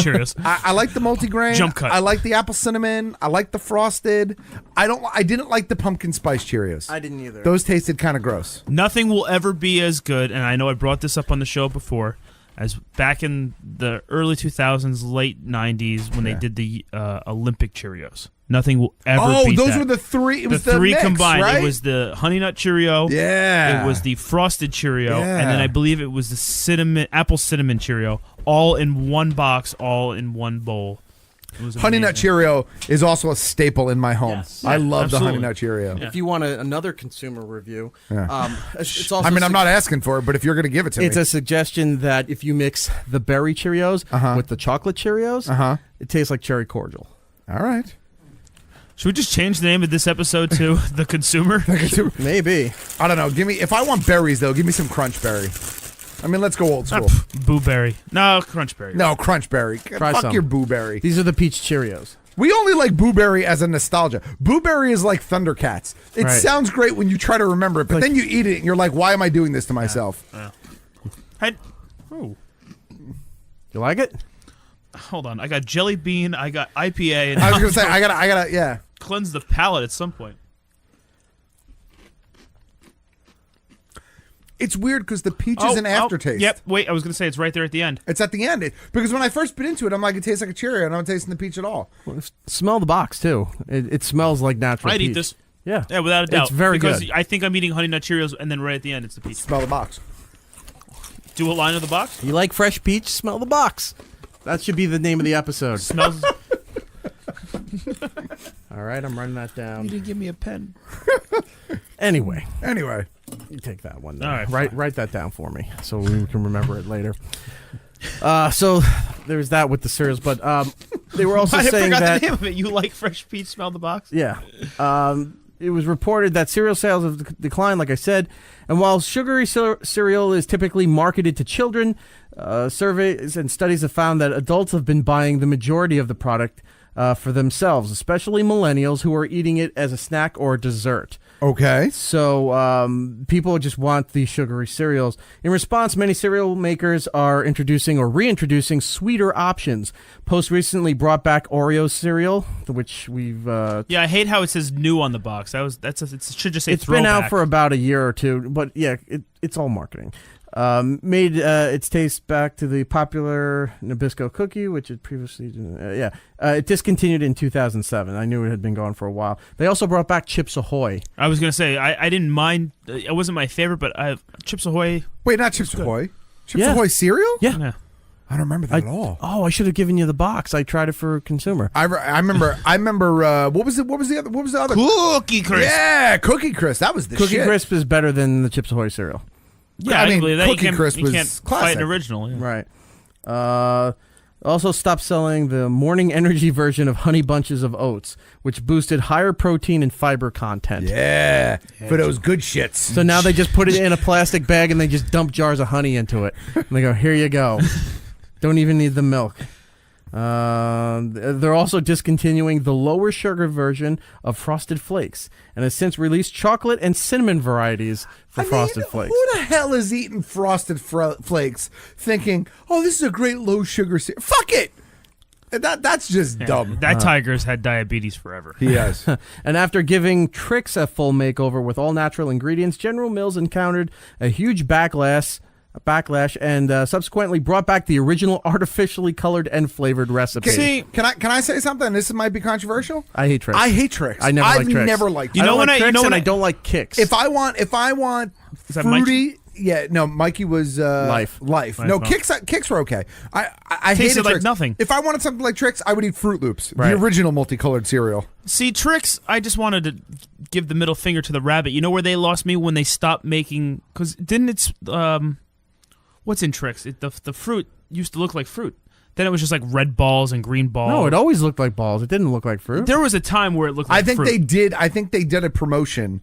Cheerios. I like the multigrain. Jump cut. I like the apple cinnamon. I like the frosted. I didn't like the pumpkin spice Cheerios. I didn't either. Those tasted kind of gross. Nothing will ever be as good, and I know I brought this up on the show before, as back in the early 2000s, late 90s, when they did the Olympic Cheerios. Nothing will ever beat those that. were the three. It was the three mix, combined. right? It was the Honey Nut Cheerio. Yeah. It was the Frosted Cheerio, Yeah. and then I believe it was the apple cinnamon Cheerio, all in one box, all in one bowl. It was Honey Nut amazing. Cheerio is also a staple in my home. Yes. I Yeah, love the Honey absolutely. Nut Cheerio. If you want another consumer review, Yeah. it's also I mean, I'm not asking for it, but if you're going to give it to It's me. a suggestion that if you mix the berry Cheerios with the chocolate Cheerios, it tastes like cherry cordial. All right. Should we just change the name of this episode to The Consumer? Maybe. I don't know. If I want berries, though, give me some Crunch Berry. I mean, let's go old school. Boo Berry. No, Crunch Berry. No, Crunch Berry. Try Fuck some. your Boo Berry. These are the peach Cheerios. We only like Boo Berry as a nostalgia. Boo Berry is like Thundercats. It Right. sounds great when you try to remember it, but then you eat it and you're like, why am I doing this to myself? Oh, You like it? hold on. I got Jelly Bean. I got IPA. And I was going to say, I gotta, yeah. cleanse the palate at some point. It's weird because the peach is an aftertaste. Yep. Wait, I was going to say it's right there at the end. It's at the end. Because when I first bit into it, I'm like, it tastes like a Cheerio, and I'm not tasting the peach at all. Smell the box, too. It smells like natural I'd peach. eat this. Yeah. Yeah, without a doubt. It's very because good. I think I'm eating Honey Nut Cheerios, and then right at the end, it's the peach. Smell the box. Do a line of the box. You like fresh peach? Smell the box. That should be the name of the episode. Smells. All right, I'm running that down. didn't give me a pen. Anyway, you take that one. All right, Write that down for me so we can remember it later. So there's that with the cereals, but they were also I saying forgot that the name of it. You like fresh peach? Smell the box. yeah, it was reported that cereal sales have declined, like I said, and while sugary cereal is typically marketed to children, surveys and studies have found that adults have been buying the majority of the product for themselves, especially millennials who are eating it as a snack or dessert. Okay. So people just want these sugary cereals. In response, many cereal makers are introducing or reintroducing sweeter options. Post recently brought back Oreo cereal, which we've Yeah, I hate how it says new on the box. It should just say it's throwback. been out for about a year or two, but yeah, it's all marketing. Made its taste back to the popular Nabisco cookie, which it previously it discontinued in 2007. I knew it had been gone for a while. They also brought back Chips Ahoy. I was gonna say I didn't mind. It wasn't my favorite, but Chips Ahoy. Wait, not Chips Ahoy. Chips Yeah. Ahoy cereal? Yeah. I don't remember that at all. Oh, I should have given you the box. I tried it for consumer. I remember. What was the other? Cookie Crisp. Yeah, Cookie Crisp. That was the Cookie shit. Crisp is better than the Chips Ahoy cereal. Yeah, I mean, believe that. Cookie Crisp you was can't fight classic. an original. Yeah. Right. Also stopped selling the morning energy version of Honey Bunches of Oats, which boosted higher protein and fiber content. Yeah, for those good shits. So now they just put it in a plastic bag and they just dump jars of honey into it. And they go, here you go. Don't even need the milk. They're also discontinuing the lower sugar version of Frosted Flakes and has since released chocolate and cinnamon varieties for Frosted Flakes. Who the hell is eating Frosted Flakes thinking, oh, this is a great low sugar cereal? Fuck it! That's just dumb. That tiger's had diabetes forever. He has. And after giving Trix a full makeover with all natural ingredients, General Mills encountered a huge backlash and subsequently brought back the original artificially colored and flavored recipe. See, Can I say something? This might be controversial. I hate Trix. I hate Tricks. I never I've like Trix. never liked. You know I don't when like I- Trix you know when and I I- don't like Kicks. If I want Is that Mikey? fruity. Yeah, no, Mikey was Life. No, Kicks were okay. I Tasted hated like Trix. nothing. If I wanted something like Trix, I would eat Fruit Loops, Right. the original multicolored cereal. See, Trix, I just wanted to give the middle finger to the rabbit. You know where they lost me? When they stopped making... Because didn't it's... what's in Trix? The fruit used to look like fruit. Then it was just like red balls and green balls. No, it always looked like balls. It didn't look like fruit. There was a time where it looked like fruit. I think they did a promotion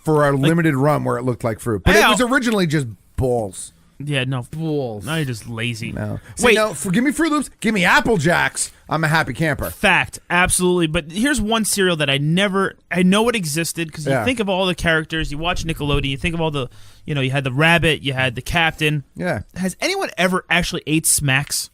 for a limited run where it looked like fruit. But it was originally just balls. Yeah, no. Balls. Now you're just lazy. No. Wait. No, give me Fruit Loops. Give me Apple Jacks. I'm a happy camper. Fact, absolutely. But here's one cereal that I know it existed because you think of all the characters. You watch Nickelodeon. You think of all the, you had the rabbit. You had the captain. Yeah. Has anyone ever actually ate Smacks?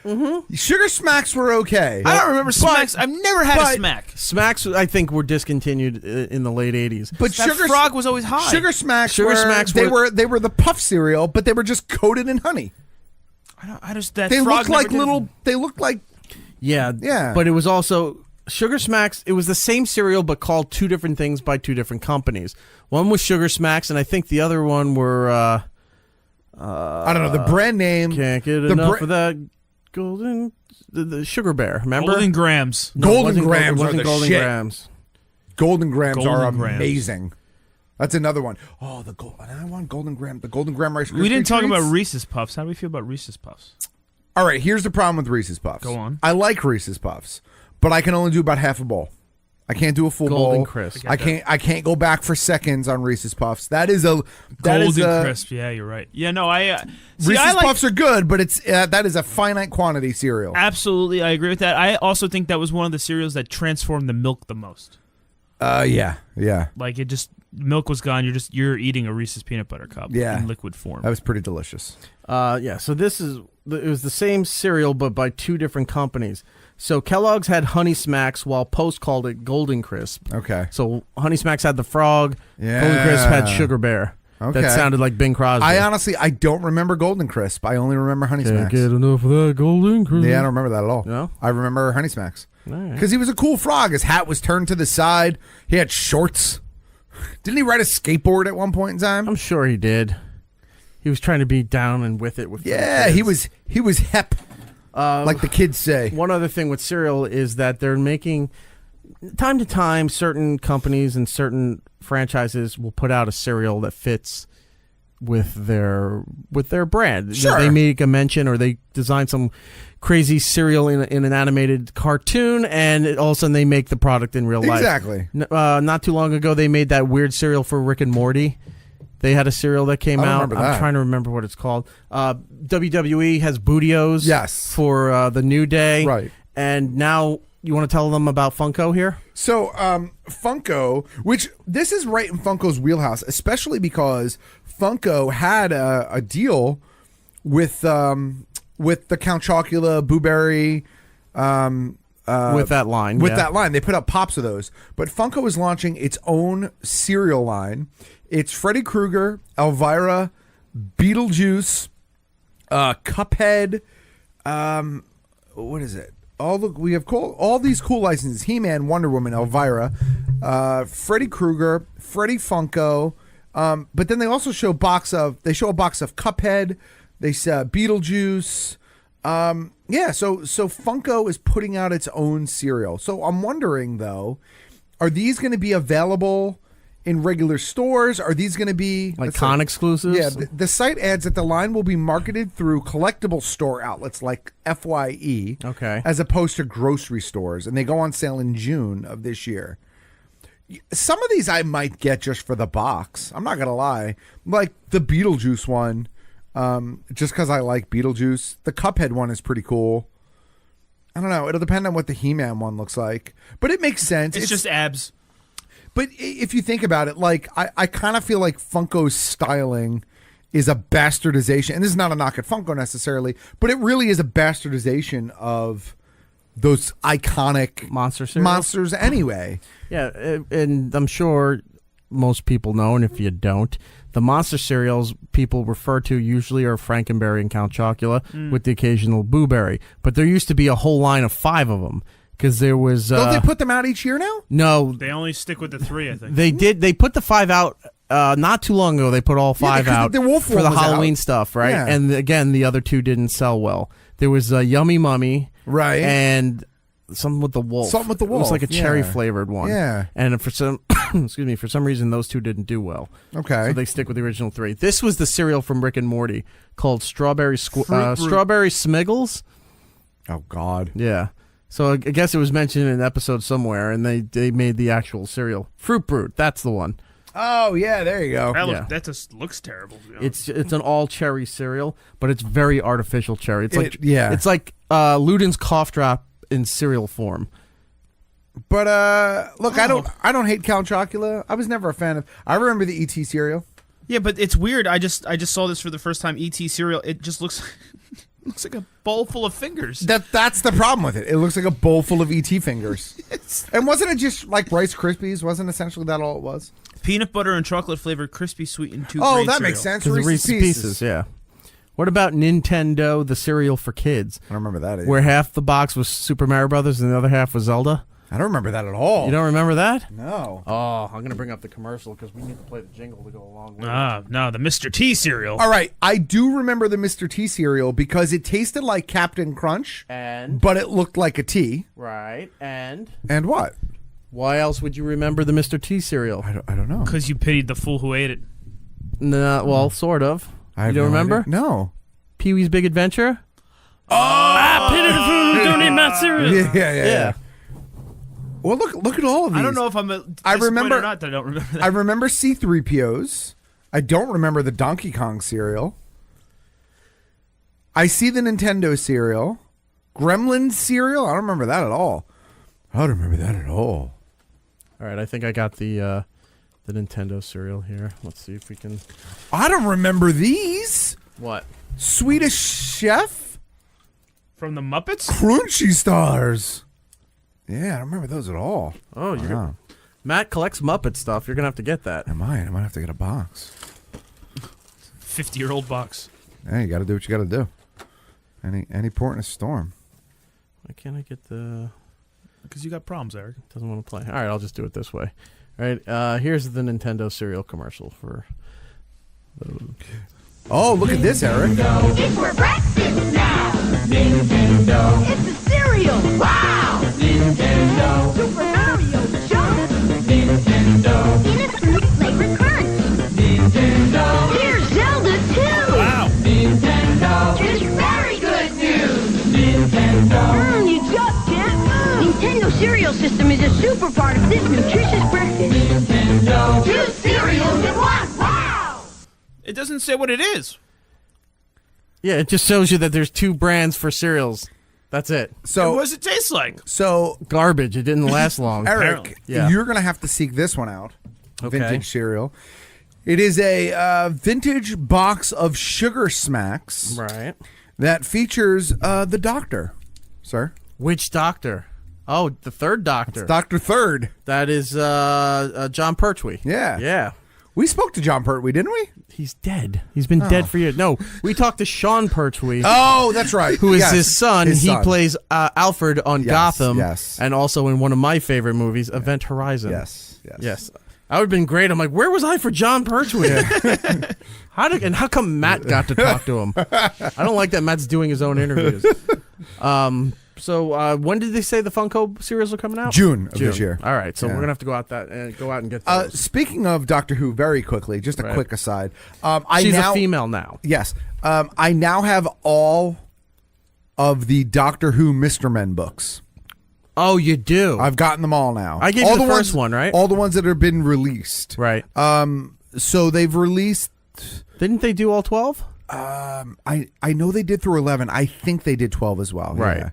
Mm-hmm. Sugar Smacks were okay. I don't remember Smacks. I've never had a Smack. Smacks, I think, were discontinued in the late 80s. But That Frog was always high. Sugar Smacks Sugar were, Smacks they were- were the puff cereal, but they were just coated in honey. I just that They Frog looked never like did- little. They looked like. Yeah. But it was also Sugar Smacks. It was the same cereal, but called two different things by two different companies. One was Sugar Smacks, and I think the other one were. I don't know the brand name. Can't get enough of that golden. The Sugar Bear, remember? Golden Grams. No, it Golden wasn't Grams It wasn't are the Golden shit. Grams. Golden Grams Golden are Grams. amazing. That's another one. Oh, I want Golden Graham. The Golden Graham Rice Krispie We didn't talk treats. about Reese's Puffs. How do we feel about Reese's Puffs? All right, here's the problem with Reese's Puffs. Go on. I like Reese's Puffs, but I can only do about half a bowl. I can't do a full Golden bowl. Crisp. I can't go back for seconds on Reese's Puffs. Golden Crisp. Yeah, you're right. Yeah, no, Reese's Puffs are good, but it's that is a finite quantity cereal. Absolutely, I agree with that. I also think that was one of the cereals that transformed the milk the most. Yeah. Like it just milk was gone. You're eating a Reese's peanut butter cup in liquid form. That was pretty delicious. Yeah. So it was the same cereal, but by two different companies. So Kellogg's had Honey Smacks, while Post called it Golden Crisp. Okay. So Honey Smacks had the frog. Yeah. Golden Crisp had Sugar Bear. Okay. That sounded like Bing Crosby. I don't remember Golden Crisp. I only remember Honey Can't Smacks. get enough of that Golden Crisp. Yeah, I don't remember that at all. No? I remember Honey Smacks. Right. Because he was a cool frog. His hat was turned to the side. He had shorts. Didn't he ride a skateboard at one point in time? I'm sure he did. He was trying to be down and with it. With Yeah, he was hep, like the kids say. One other thing with cereal is that they're making, time to time, certain companies and certain franchises will put out a cereal that fits with their brand. Sure. They make a mention or they design some crazy cereal in an animated cartoon, and all of a sudden they make the product in real life. Exactly. Not too long ago, they made that weird cereal for Rick and Morty. They had a cereal that came I don't out. remember I'm that. trying to remember what it's called. WWE has Bootios. Yes. For the New Day. Right. And now you want to tell them about Funko here? So Funko, which this is right in Funko's wheelhouse, especially because Funko had a deal with the Count Chocula, Blueberry, with that line. with that line. They put up pops of those. But Funko is launching its own cereal line. It's Freddy Krueger, Elvira, Beetlejuice, Cuphead. What is it? We have all these cool licenses: He-Man, Wonder Woman, Elvira, Freddy Krueger, Freddy Funko. But then they also show a box of Cuphead. They say Beetlejuice. Yeah, so Funko is putting out its own cereal. So I'm wondering though, are these going to be available in regular stores? Are these going to be Like con exclusives? Yeah, the site adds that the line will be marketed through collectible store outlets like FYE, Okay. as opposed to grocery stores, and they go on sale in June of this year. Some of these I might get just for the box. I'm not gonna lie, like the Beetlejuice one, just because I like Beetlejuice. The Cuphead one is pretty cool. I don't know. It'll depend on what the He-Man one looks like, but it makes sense. It's just abs. But if you think about it, like I kind of feel like Funko's styling is a bastardization, and this is not a knock at Funko necessarily, but it really is a bastardization of those iconic monsters anyway. Yeah, and I'm sure most people know, and if you don't, the monster cereals people refer to usually are Frankenberry and Count Chocula with the occasional Boo-Berry. But there used to be a whole line of 5 of them. Because there was... Don't they put them out each year now? No. They only stick with the 3, I think. They did. They put the 5 out not too long ago they put all 5 out the wolf for one the was Halloween out. stuff, right? Yeah. And again, the other 2 didn't sell well. There was Yummy Mummy, Right. and something with the wolf. Something with the It was wolf, like a cherry yeah. flavored one. Yeah. And for some for some reason those 2 didn't do well. Okay. So they stick with the original 3. This was the cereal from Rick and Morty called Strawberry Fruit Strawberry Smiggles. Oh God. Yeah. So I guess it was mentioned in an episode somewhere, and they made the actual cereal. Fruit Brute, that's the one. Oh yeah, there you go. That just looks terrible. To be honest. It's an all cherry cereal, but it's very artificial cherry. It's like it's like Luden's cough drop in cereal form. But look, I don't hate Count Chocula. I was never a fan of. I remember the ET cereal. Yeah, but it's weird. I just saw this for the first time. ET cereal. It just looks looks like a bowl full of fingers. That's the problem with it. It looks like a bowl full of ET fingers. And wasn't it just like Rice Krispies? Wasn't essentially that all it was? Peanut butter and chocolate flavored crispy sweetened 2 Oh, grain that cereal. makes sense. Because Reese's Reese's Pieces, yeah. What about Nintendo, the cereal for kids? I don't remember that either. Where half the box was Super Mario Brothers and the other half was Zelda? I don't remember that at all. You don't remember that? No. Oh, I'm going to bring up the commercial because we need to play the jingle to go along with it. No, the Mr. T cereal. All right, I do remember the Mr. T cereal because it tasted like Captain Crunch, And? but it looked like a tea. Right, and? And what? Why else would you remember the Mr. T cereal? I don't know. Because you pitied the fool who ate it. No, well, sort of. I You have don't no remember? idea. No. Pee-wee's Big Adventure? I pity the fool who don't eat my cereal. Yeah. Well, look at all of these. I don't know if I'm I disappointed remember- or not that I don't remember that. I remember C-3POs. I don't remember the Donkey Kong cereal. I see the Nintendo cereal. Gremlins cereal. I don't remember that at all. I don't remember that at all. All right, I think I got the Nintendo cereal here. Let's see if we can... I don't remember these. What? Swedish Chef. From the Muppets? Crunchy Stars. Yeah, I don't remember those at all. Oh, you're Wow. Matt collects Muppet stuff. You're going to have to get that. I might have to get a box. 50-year-old box. Yeah, you got to do what you got to do. Any port in a storm. Why can't I get the... Because you got problems, Eric. Doesn't want to play. All right, I'll just do it this way. All right, here's the Nintendo cereal commercial for... Oh, look at this, Eric. It's for breakfast now. Nintendo. It's a cereal. Wow. Nintendo. Super Mario Jump. Nintendo. In a fruit flavored crunch. Nintendo. Here's Zelda too. Wow. Nintendo. It's very good news. Nintendo. You just can't move. Nintendo cereal system is a super part of this nutritious breakfast. Nintendo. 2 cereals in 1. Wow. It doesn't say what it is. Yeah, it just shows you that there's 2 brands for cereals. That's it. What So, does it taste like? Garbage. It didn't last long. Eric, Apparently. Yeah. you're going to have to seek this one out. Okay. Vintage cereal. It is a vintage box of Sugar Smacks Right. that features the Doctor, sir. Which doctor? Oh, the third doctor. Dr. Third. That is John Pertwee. Yeah. Yeah. We spoke to John Pertwee, didn't we? He's dead. He's been dead for years. No, we talked to Sean Pertwee. Oh, that's right. Who is Yes, his son? his He son. plays Alfred on Yes, Gotham, yes. and also in one of my favorite movies, Event Horizon. Yes. Yes. I would have been great. I'm like, where was I for John Pertwee? How come Matt got to talk to him? I don't like that Matt's doing his own interviews. So when did they say the Funko series are coming out? June of this year. All right, so Yeah. we're gonna have to go out and get those. Speaking of Doctor Who, very quickly, just a Right. quick aside. She's a female now. Yes. I now have all of the Doctor Who Mr. Men books. Oh, you do? I've gotten them all now. I gave all you the ones, first one, right? All the ones that have been released. Right. So they've released. Didn't they do all 12? I know they did through 11. I think they did 12 as well. Right. Yeah.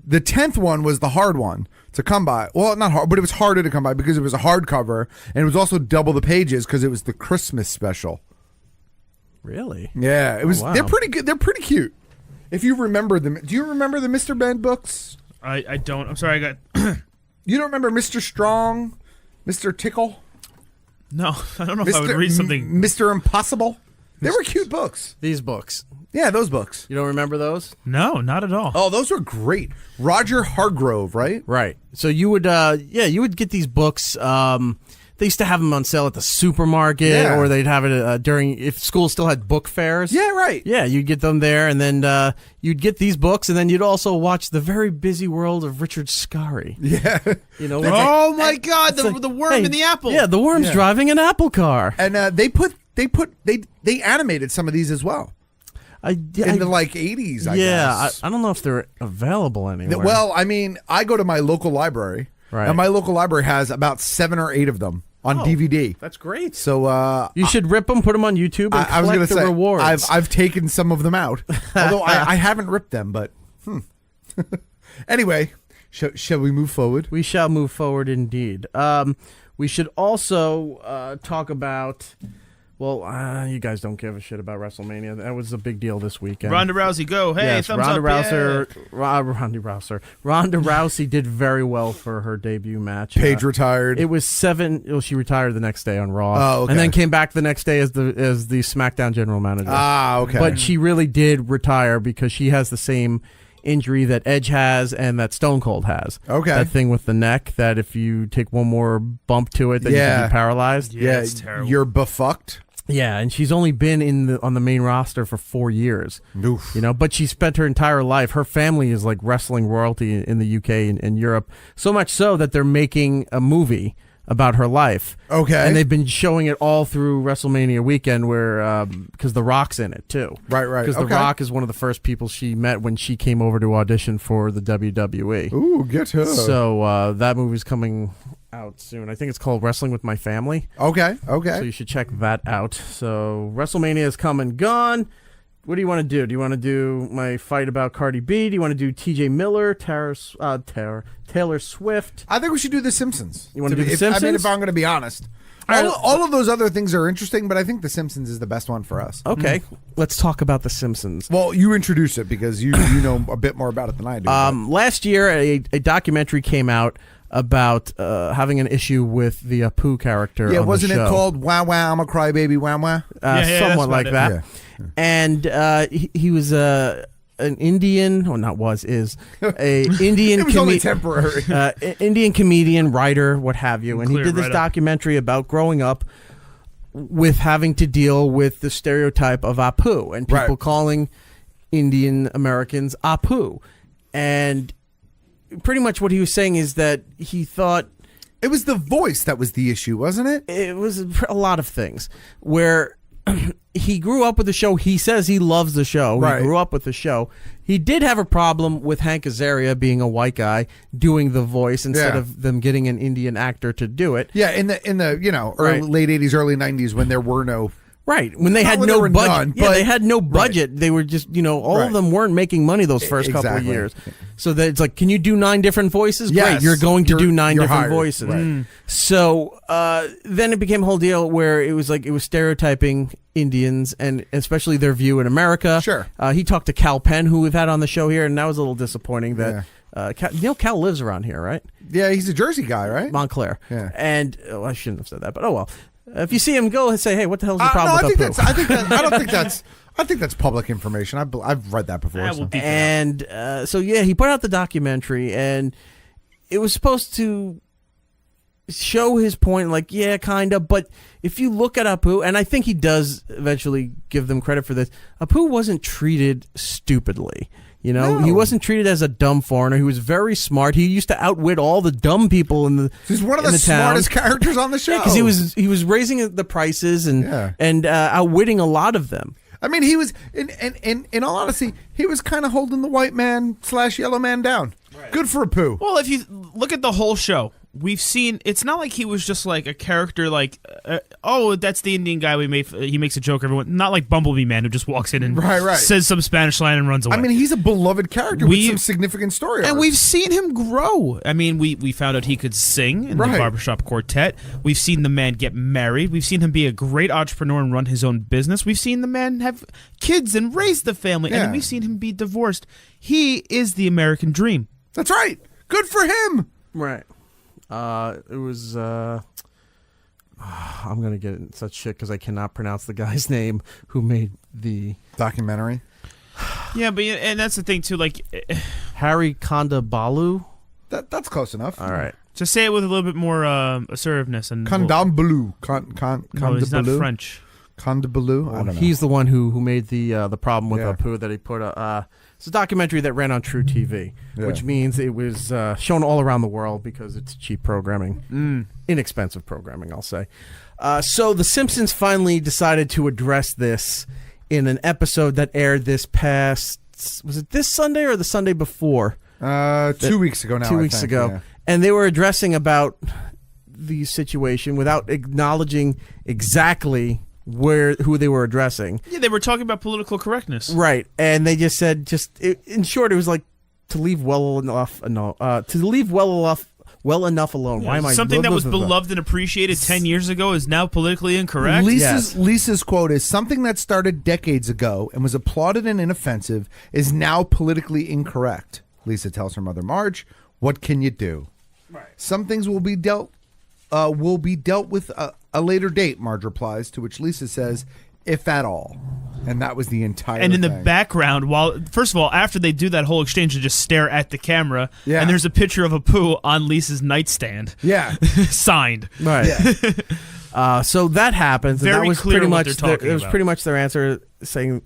The 10th one was the hard one to come by. Well, not hard, but it was harder to come by because it was a hardcover and it was also double the pages because it was the Christmas special. Really? Yeah, it was. wow. They're pretty good. They're pretty cute. If you remember them, do you remember the Mr. Ben books? I don't. I'm sorry. I got. You don't remember Mr. Strong, Mr. Tickle, No, I don't know if I would read something. Mr. Impossible? They were cute books. These books. Yeah, those books. You don't remember those? No, not at all. Oh, those were great. Roger Hargrove, right? Right. So you would, you would get these books. They used to have them on sale at the supermarket, or they'd have it during if school still had book fairs. Yeah, right. Yeah, you'd get them there, and then you'd get these books, and then you'd also watch The Very Busy World of Richard Scarry. Yeah. You know, Oh my God, the worm in the apple. Yeah, the worm's driving an apple car. And they animated some of these as well. In the like 80s, I guess. I don't know if they're available anywhere. Well, I mean, I go to my local library, and my local library has about 7 or 8 of them on DVD. That's great. So you should rip them, put them on YouTube, and I was collect gonna the say, rewards. I've taken some of them out, although I haven't ripped them. But anyway, shall we move forward? We shall move forward indeed. We should also talk about. Well, you guys don't give a shit about WrestleMania. That was a big deal this weekend. Ronda Rousey, go. Hey, yes, thumbs Ronda up. Rousey. Ronda Rousey did very well for her debut match. Paige retired. It was 7. Well, she retired the next day on Raw. Oh, okay. And then came back the next day as the SmackDown general manager. Ah, okay. But she really did retire because she has the same injury that Edge has and that Stone Cold has. Okay. That thing with the neck that if you take one more bump to it, then you can be paralyzed. Yeah, it's terrible. You're befucked. Yeah, and she's only been on the main roster for 4 years. Oof. You know, but she spent her entire life. Her family is like wrestling royalty in the UK and Europe, so much so that they're making a movie about her life. Okay, and they've been showing it all through WrestleMania weekend, where because The Rock's in it too. Right. Because The Rock is one of the first people she met when she came over to audition for the WWE. Ooh, get her. So that movie's coming out soon. I think it's called Wrestling with My Family. Okay. So you should check that out. So WrestleMania is come and gone. What do you want to do? Do you want to do my fight about Cardi B? Do you want to do T.J. Miller, Taylor Swift? I think we should do The Simpsons. You want to do The Simpsons? I mean, if I'm going to be honest. All of those other things are interesting, but I think The Simpsons is the best one for us. Okay, let's talk about The Simpsons. Well, you introduce it because you know a bit more about it than I do. Last year, a documentary came out about having an issue with the Apu character. Yeah, on wasn't the show. it called "Wow Wow I'm a Crybaby Wow Wow"? Somewhat like that. Yeah. And he was an Indian, or not was, is a Indian. It was only temporary. Indian comedian, writer, what have you, and he Clear did this right up. documentary about growing up with having to deal with the stereotype of Apu and people calling Indian Americans Apu, and pretty much what he was saying is that he thought It was the voice that was the issue, wasn't it? it was a lot of things where he grew up with the show. He says he loves the show. Right. He grew up with the show. He did have a problem with Hank Azaria being a white guy doing the voice instead of them getting an Indian actor to do it. Yeah, in the Right. late 80s, early 90s when there were no. Right, when they Not had when no there were budget. none, Yeah, but- they had no budget. They were just, all of them weren't making money those first couple of Exactly. years. So that it's like, can you do 9 different voices? Yes. Great, you're going to do 9 You're different hired. voices. Right. So then it became a whole deal where it was stereotyping Indians and especially their view in America. Sure. He talked to Cal Penn, who we've had on the show here, and that was a little disappointing. That Cal lives around here, right? Yeah, he's a Jersey guy, right? Montclair. Yeah. And I shouldn't have said that, but oh well. If you see him, go and say, "Hey, what the hell's your problem I with think Apu?" I think that's public information. I've read that before. So. And he put out the documentary, and it was supposed to show his point, like, yeah, kind of. But if you look at Apu, and I think he does eventually give them credit for this, Apu wasn't treated stupidly. He wasn't treated as a dumb foreigner. He was very smart. He used to outwit all the dumb people in the. He's one of the town. smartest characters on the show. Because he was raising the prices and outwitting a lot of them. I mean, he was in all honesty, he was kind of holding the white man / yellow man down. Right. Good for Apu. Well, if you look at the whole show, we've seen it's not like he was just like a character like, that's the Indian guy we made. He makes a joke. Everyone, not like Bumblebee Man who just walks in and says some Spanish line and runs away. I mean, he's a beloved character with some significant story. And we've seen him grow. I mean, we found out he could sing in the Barbershop Quartet. We've seen the man get married. We've seen him be a great entrepreneur and run his own business. We've seen the man have kids and raise the family. And we've seen him be divorced. He is the American dream. That's right. Good for him. Right. It was. I'm gonna get in such shit because I cannot pronounce the guy's name who made the documentary. Yeah, and that's the thing too. Like Harry Kondabalu. That's close enough. All right. Just say it with a little bit more assertiveness. And Condom bleu. No, he's not French. Conde bleu. I don't know. He's the one who made the Problem With Yeah. Apu that he put it's a documentary that ran on True TV, which means it was shown all around the world because it's cheap programming, inexpensive programming, I'll say. So the Simpsons finally decided to address this in an episode that aired this past, was it this Sunday or the Sunday before? 2 weeks ago now. 2 weeks ago. Yeah. And they were addressing about the situation without acknowledging exactly who they were addressing. Yeah, they were talking about political correctness. Right. And they just said, in short, it was like to leave well enough alone. Why am I something that was beloved and appreciated 10 years ago is now politically incorrect? Lisa's quote is, something that started decades ago and was applauded and inoffensive is now politically incorrect. Lisa tells her mother Marge, what can you do? Right. Some things will be dealt with a later date, Marge replies, to which Lisa says, if at all. And that was the entire And in thing. the background, first of all, after they do that whole exchange, they just stare at the camera, Yeah. and there's a picture of Apu on Lisa's nightstand. Yeah. Signed. Right. Yeah. So that happens. Very and that was clear pretty what much they're talking it was about. pretty much their answer, saying,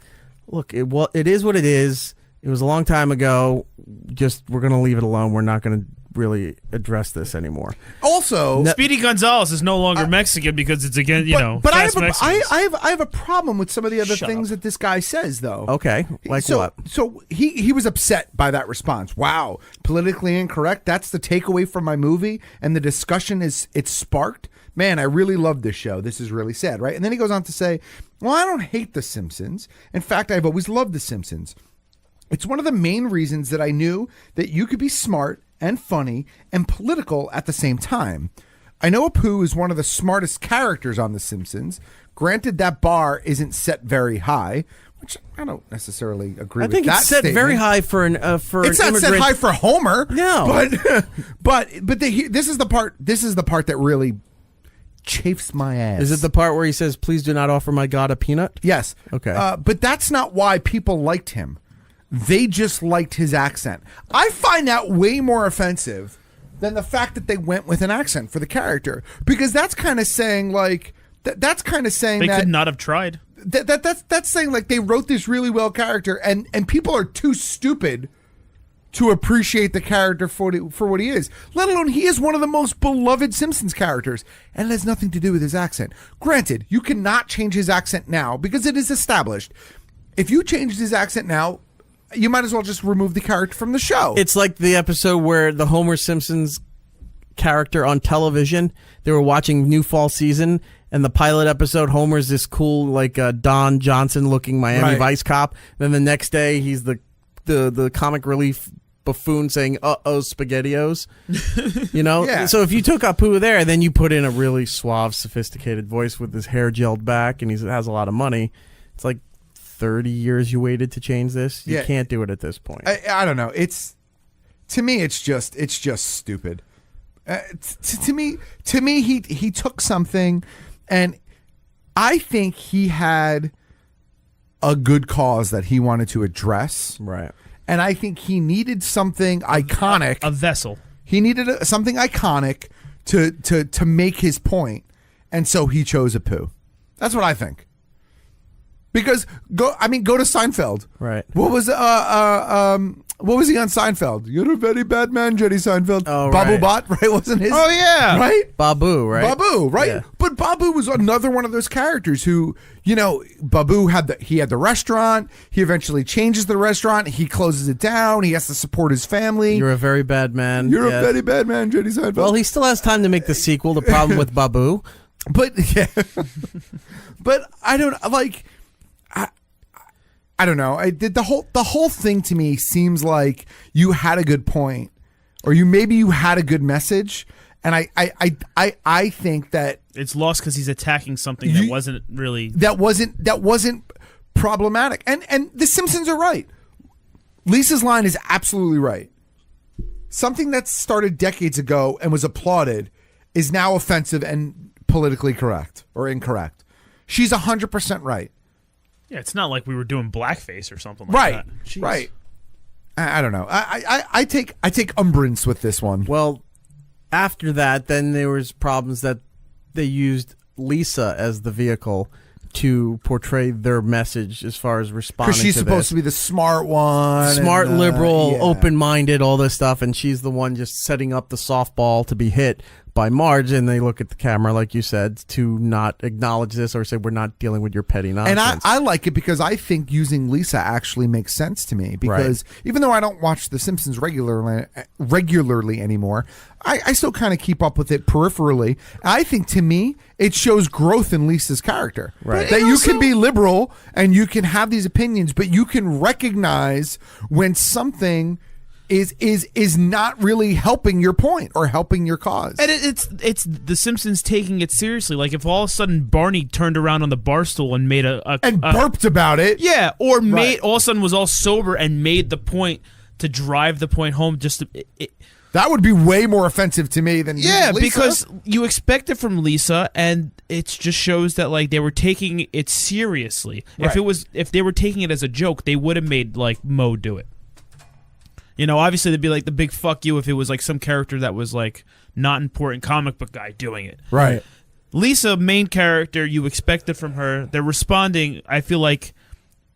look, it is what it is. It was a long time ago. Just, we're going to leave it alone. We're not going to really address this anymore. Also, Speedy Gonzalez is no longer Mexican because it's again, but I fast have, Mexicans. I have a problem with some of the other Shut things up. that this guy says, though. Okay, like what? So he was upset by that response. Wow, politically incorrect. That's the takeaway from my movie, and the discussion it's sparked. Man, I really love this show. This is really sad, right? And then he goes on to say, well, I don't hate The Simpsons. In fact, I've always loved The Simpsons. It's one of the main reasons that I knew that you could be smart and funny and political at the same time. I know Apu is one of the smartest characters on The Simpsons. Granted, that bar isn't set very high, which I don't necessarily agree I with think that it's set statement. very high for an for It's an not set immigrant. high for Homer. No. but this is the part that really chafes my ass. Is it the part where he says, "Please do not offer my God a peanut"? Yes. Okay. But that's not why people liked him. They just liked his accent. I find that way more offensive than the fact that they went with an accent for the character, because that's kind of saying like that's kind of saying They that could not have tried. That's saying like they wrote this really well character and people are too stupid to appreciate the character for what he is, let alone he is one of the most beloved Simpsons characters, and it has nothing to do with his accent. Granted, you cannot change his accent now because it is established. If you changed his accent now, you might as well just remove the character from the show. It's like the episode where the Homer Simpson's character on television, they were watching New Fall Season, and the pilot episode, Homer's this cool, like Don Johnson looking Miami Vice cop. Then the next day, he's the comic relief buffoon saying, "Uh-oh, SpaghettiOs." You know? Yeah. So if you took Apu there, and then you put in a really suave, sophisticated voice with his hair gelled back, and he has a lot of money, it's like 30 years you waited to change this. You can't do it at this point. I don't know. To me, it's just stupid. To me, he took something, and I think he had a good cause that he wanted to address. Right. And I think he needed something iconic. A vessel. He needed something iconic to make his point, and so he chose Apu. That's what I think. Because go to Seinfeld. Right. What was he on Seinfeld? You're a very bad man, Jerry Seinfeld. Oh, Babu right. Bot, right? Wasn't his? Oh, yeah. Right? Babu, right? Babu, right? Yeah. But Babu was another one of those characters who, Babu had the restaurant. He eventually changes the restaurant. He closes it down. He has to support his family. You're a very bad man. You're Yeah. a very bad man, Jerry Seinfeld. Well, he still has time to make the sequel, The Problem with Babu. But yeah, but I don't like. I don't know. The whole thing to me seems like you had a good point, or maybe you had a good message, and I think that It's lost because he's attacking something that wasn't really. that wasn't problematic. And the Simpsons are right. Lisa's line is absolutely right. Something that started decades ago and was applauded is now offensive and politically correct or incorrect. She's 100% right. Yeah, it's not like we were doing blackface or something like Right, that. Jeez. right. I don't know. I take umbrance with this one. Well, after that, then there was problems that they used Lisa as the vehicle to portray their message as far as responding because she's to supposed this. to be the smart one, Smart, liberal, yeah. open-minded, all this stuff, and she's the one just setting up the softball to be hit by Marge, and they look at the camera, like you said, to not acknowledge this or say, we're not dealing with your petty nonsense. And I like it because I think using Lisa actually makes sense to me because even though I don't watch The Simpsons regularly anymore, I still kind of keep up with it peripherally. I think to me, it shows growth in Lisa's character. Right. That you can be liberal and you can have these opinions, but you can recognize when something is not really helping your point or helping your cause. And it's The Simpsons taking it seriously. Like if all of a sudden Barney turned around on the bar stool and made and burped about it. Yeah, or made all of a sudden was all sober and made the point to drive the point home. That would be way more offensive to me than Lisa. Because you expect it from Lisa, and it just shows that like they were taking it seriously. Right. If they were taking it as a joke, they would have made like Mo do it. You know, obviously there'd be like the big fuck you if it was like some character that was like not important comic book guy doing it. Right. Lisa, main character, you expect it from her. They're responding, I feel like,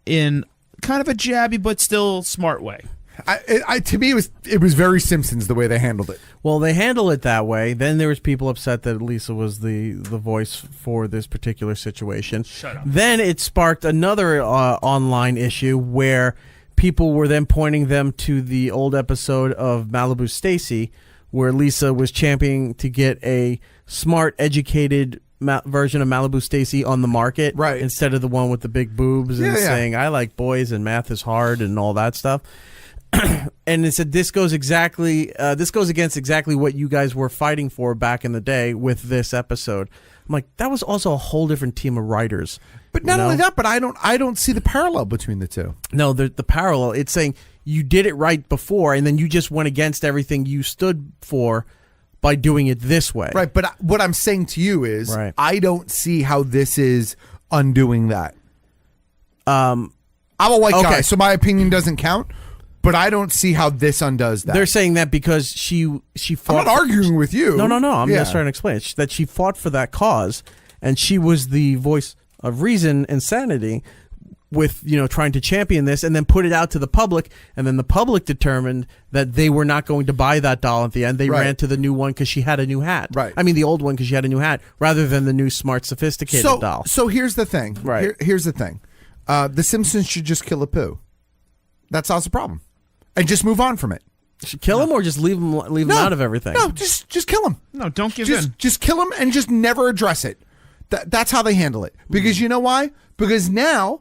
in kind of a jabby but still smart way. To me, it was very Simpsons the way they handled it. Well, they handle it that way. Then there was people upset that Lisa was the voice for this particular situation. Shut up. Then it sparked another online issue where people were then pointing them to the old episode of Malibu Stacy, where Lisa was championing to get a smart, educated version of Malibu Stacy on the market, right? Instead of the one with the big boobs and saying "I like boys and math is hard" and all that stuff. And it said this goes against exactly what you guys were fighting for back in the day with this episode. I'm like, that was also a whole different team of writers. But not only that, but I don't see the parallel between the two. No, the parallel. It's saying you did it right before, and then you just went against everything you stood for by doing it this way. Right, but what I'm saying to you is I don't see how this is undoing that. I'm a white guy, so my opinion doesn't count. But I don't see how this undoes that. They're saying that because she fought. I'm not arguing with you. No. I'm just trying to explain that she fought for that cause, and she was the voice of reason and sanity with, trying to champion this and then put it out to the public. And then the public determined that they were not going to buy that doll at the end. They ran to the new one because she had a new hat. Right. I mean, the old one because she had a new hat rather than the new, smart, sophisticated doll. So here's the thing. Right. Here's the thing. The Simpsons should just kill Apu. That solves the problem. And just move on from it. Should kill him or just leave him out of everything? No, just kill him. No, don't give in. Just kill him and just never address it. That's how they handle it. Because you know why? Because now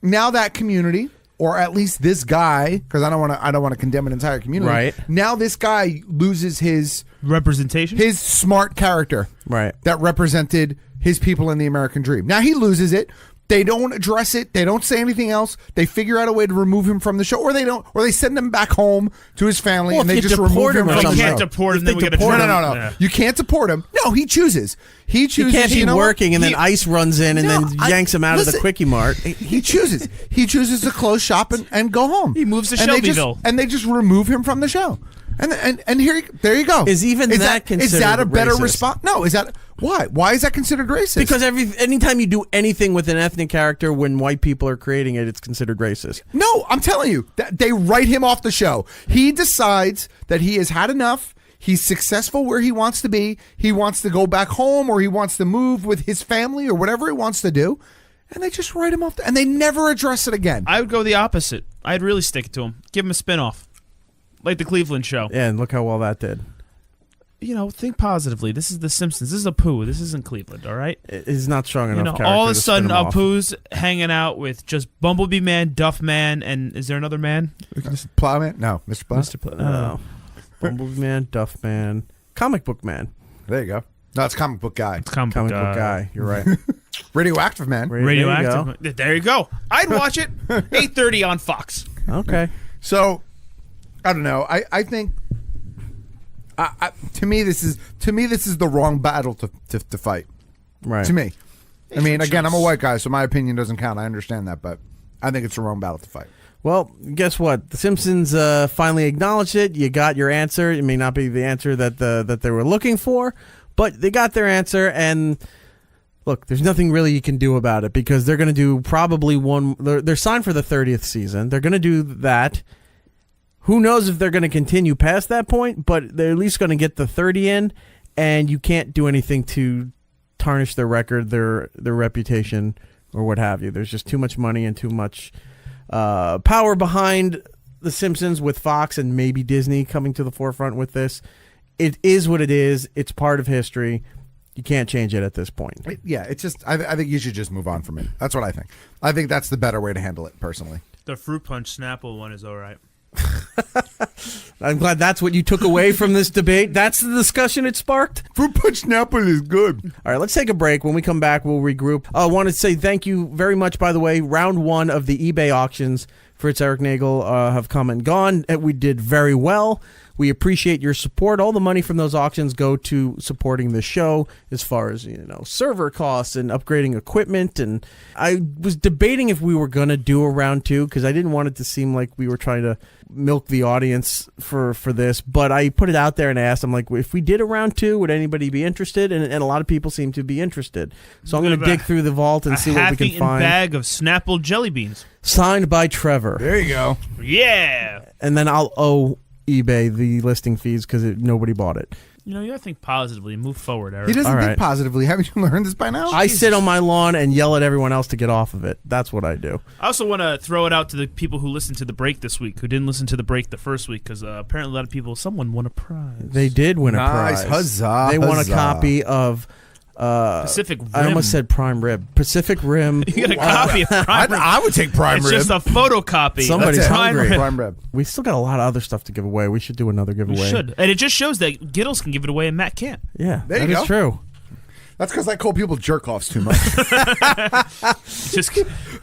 that community, or at least this guy, because I don't want to condemn an entire community. Right. Now this guy loses his representation, his smart character, right, that represented his people in the American dream. Now he loses it. They don't address it. They don't say anything else. They figure out a way to remove him from the show, or they don't, or they send him back home to his family, well, and they just remove him from the show. You can't deport him. Then we get No. Yeah. You can't deport him. No, he chooses. He can't be working, and then ICE runs in and then yanks him out of the Quickie Mart. He chooses. He chooses to close shop and go home. He moves to and Shelbyville, and they just remove him from the show. And there you go. Is that a better racist? response? No. Is that why? Why is that considered racist? Because anytime you do anything with an ethnic character when white people are creating it, it's considered racist. No, I'm telling you, they write him off the show. He decides that he has had enough. He's successful where he wants to be. He wants to go back home, or he wants to move with his family, or whatever he wants to do. And they just write him off, and they never address it again. I would go the opposite. I'd really stick it to him. Give him a spinoff. Like the Cleveland show. Yeah, and look how well that did. Think positively. This is The Simpsons. This is Apu. This isn't Cleveland, all right? It's not strong enough character all of a to sudden, spin him off. Apu's hanging out with just Bumblebee Man, Duff Man, and is there another man? Mr. Plowman? No, Mr. Plow? Mr. Plow. No. Bumblebee Man, Duff Man, Comic Book Man. There you go. No, it's Comic Book Guy. It's Comic Book Guy. You're right. Radioactive Man. Radioactive. There you go. I'd watch it. 8:30 on Fox. Okay. So, I don't know. I think to me this is the wrong battle to fight. Right. To me. I mean, again, I'm a white guy, so my opinion doesn't count. I understand that, but I think it's the wrong battle to fight. Well, guess what? The Simpsons finally acknowledged it. You got your answer. It may not be the answer that they were looking for, but they got their answer. And look, there's nothing really you can do about it because they're going to do probably they're signed for the 30th season. They're going to do that. Who knows if they're going to continue past that point, but they're at least going to get the 30 in, and you can't do anything to tarnish their record, their reputation, or what have you. There's just too much money and too much power behind The Simpsons with Fox and maybe Disney coming to the forefront with this. It is what it is. It's part of history. You can't change it at this point. It's just, I think you should just move on from it. That's what I think. I think that's the better way to handle it, personally. The Fruit Punch Snapple one is all right. I'm glad that's what you took away from this debate. That's the discussion it sparked. Fruit Punch Snapple is good. All right, let's take a break. When we come back, we'll regroup. I want to say thank you very much, by the way. Round 1 of the eBay auctions for It's Erik Nagel have come and gone. We did very well. We appreciate your support. All the money from those auctions go to supporting the show as far as, server costs and upgrading equipment. And I was debating if we were going to do a round 2 because I didn't want it to seem like we were trying to milk the audience for this. But I put it out there and asked, I'm like, if we did a round 2, would anybody be interested? And a lot of people seem to be interested. So I'm going to dig through the vault and see what we can find. A bag of Snapple jelly beans. Signed by Trevor. There you go. Yeah. And then I'll owe eBay the listing fees because nobody bought it. You gotta think positively. Move forward, Eric. He doesn't think positively. Haven't you learned this by now? I sit on my lawn and yell at everyone else to get off of it. That's what I do. I also want to throw it out to the people who listened to the break this week, who didn't listen to the break the first week, because apparently a lot of people, someone won a prize. They did win a prize. Huzzah. They won a copy of... Pacific Rim. I almost said Prime Rib. Pacific Rim. You got a copy of Prime Rib. I would take Prime Rib. It's just a photocopy. Somebody's hungry. Prime Rib. We still got a lot of other stuff to give away. We should do another giveaway. We should. And it just shows that Giddles can give it away and Matt can't. Yeah, there you that go. is true. That's because I call people jerk-offs too much. Just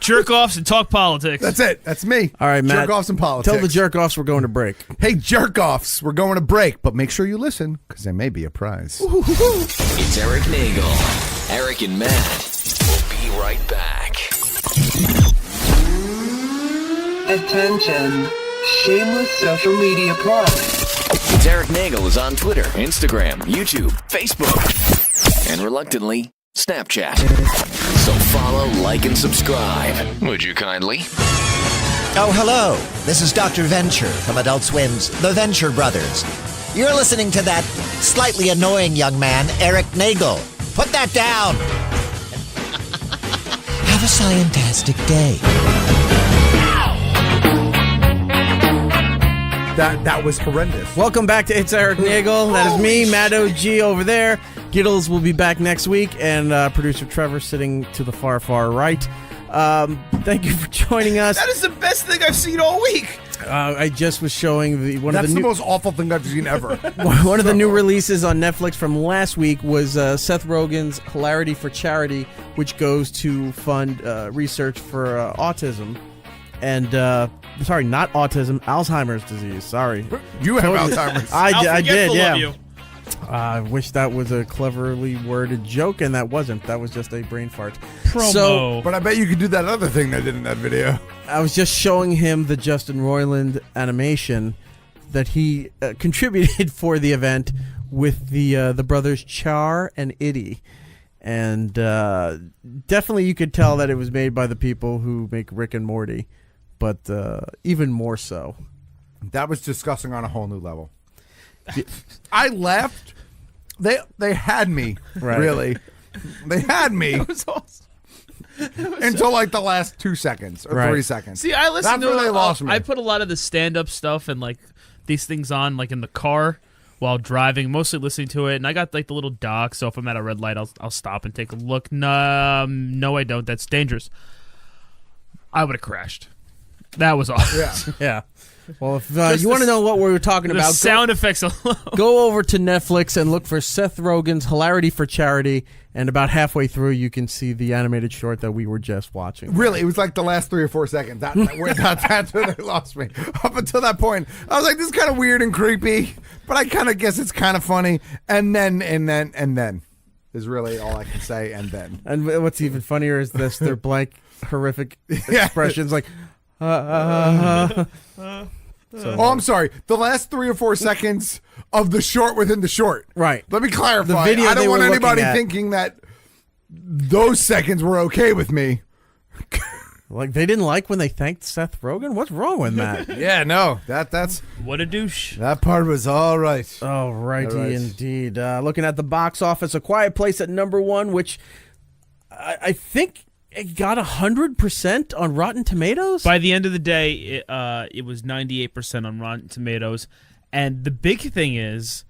jerk-offs and talk politics. That's it. That's me. All right, Matt. Jerk-offs and politics. Tell the jerk-offs we're going to break. Hey, jerk-offs, we're going to break, but make sure you listen, because there may be a prize. It's Erik Nagel. Eric and Matt will be right back. Attention. Shameless social media plug. It's Erik Nagel is on Twitter, Instagram, YouTube, Facebook, and reluctantly, Snapchat. So follow, like, and subscribe. Would you kindly? Oh, hello. This is Dr. Venture from Adult Swim's The Venture Brothers. You're listening to that slightly annoying young man, Erik Nagel. Put that down. Have a scientastic day. That was horrendous. Welcome back to It's Erik Nagel. That is me, Matt OG over there. Giddles will be back next week, and producer Trevor sitting to the far, far right. Thank you for joining us. That is the best thing I've seen all week. I just was showing That's the most awful thing I've seen ever. One of the new releases on Netflix from last week was Seth Rogen's Hilarity for Charity, which goes to fund research for autism. And, sorry, not autism, Alzheimer's disease. Sorry. You have Alzheimer's. I did, yeah. You. I wish that was a cleverly worded joke, and that wasn't. That was just a brain fart. Promo. But I bet you could do that other thing they did in that video. I was just showing him the Justin Roiland animation that he contributed for the event with the brothers Char and Itty. And definitely you could tell that it was made by the people who make Rick and Morty, but even more so. That was disgusting on a whole new level. I laughed. They had me, Right. really. They had me That was awesome. until like the last 2 seconds or Right. 3 seconds. See, I listened That's to where they lost me. I put a lot of the stand-up stuff and like these things on like in the car while driving, mostly listening to it. And I got like the little dock, so if I'm at a red light, I'll stop and take a look. No, I don't. That's dangerous. I would have crashed. That was awesome. Yeah. Yeah. Well, if you want to know what we were talking The about, sound effects alone. go over to Netflix and look for Seth Rogen's Hilarity for Charity, and about halfway through you can see the animated short that we were just watching. Really, it was like the last 3 or 4 seconds. That's where they lost me. Up until that point, I was like, this is kind of weird and creepy, but I kind of guess it's kind of funny. And then is really all I can say. And then. And what's even funnier is this: their blank, horrific Yeah. expressions like, Oh, I'm sorry. The last 3 or 4 seconds of the short within the short. Right. Let me clarify. The video I they don't want were anybody looking at. thinking that those seconds were okay with me. Like they didn't like when they thanked Seth Rogen? What's wrong with that? Yeah, no. That's What a douche. that part was all right. Oh, righty All right. indeed. Looking at the box office, A Quiet Place at number 1, which I think it got 100% on Rotten Tomatoes. By the end of the day, it was 98% on Rotten Tomatoes. And the big thing is,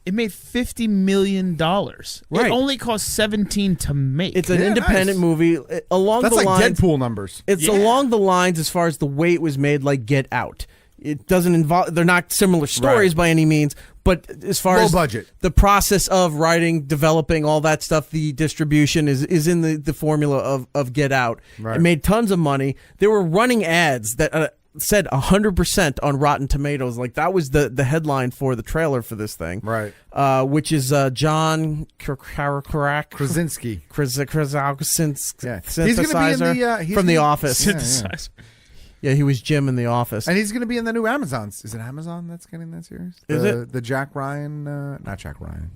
it made $50 million. Right. It only cost $17 to make. It's an independent nice. movie. Along That's the like lines, Deadpool numbers. It's along the lines as far as the way it was made, like Get Out. It doesn't involve. They're not similar stories by any means, but as far Low as budget. the process of writing, developing, all that stuff, the distribution is in the formula of Get Out. Right. It made tons of money. There were running ads that said 100% on Rotten Tomatoes. Like that was the headline for the trailer for this thing. Right. Which is John Krasinski. Krasinski, Yeah. synthesizer He's gonna be in the, from The Office. Yeah. Yeah, he was Jim in The Office. And he's going to be in the new Amazons. Is it Amazon that's getting that series? Is it? The Jack Ryan? Not Jack Ryan.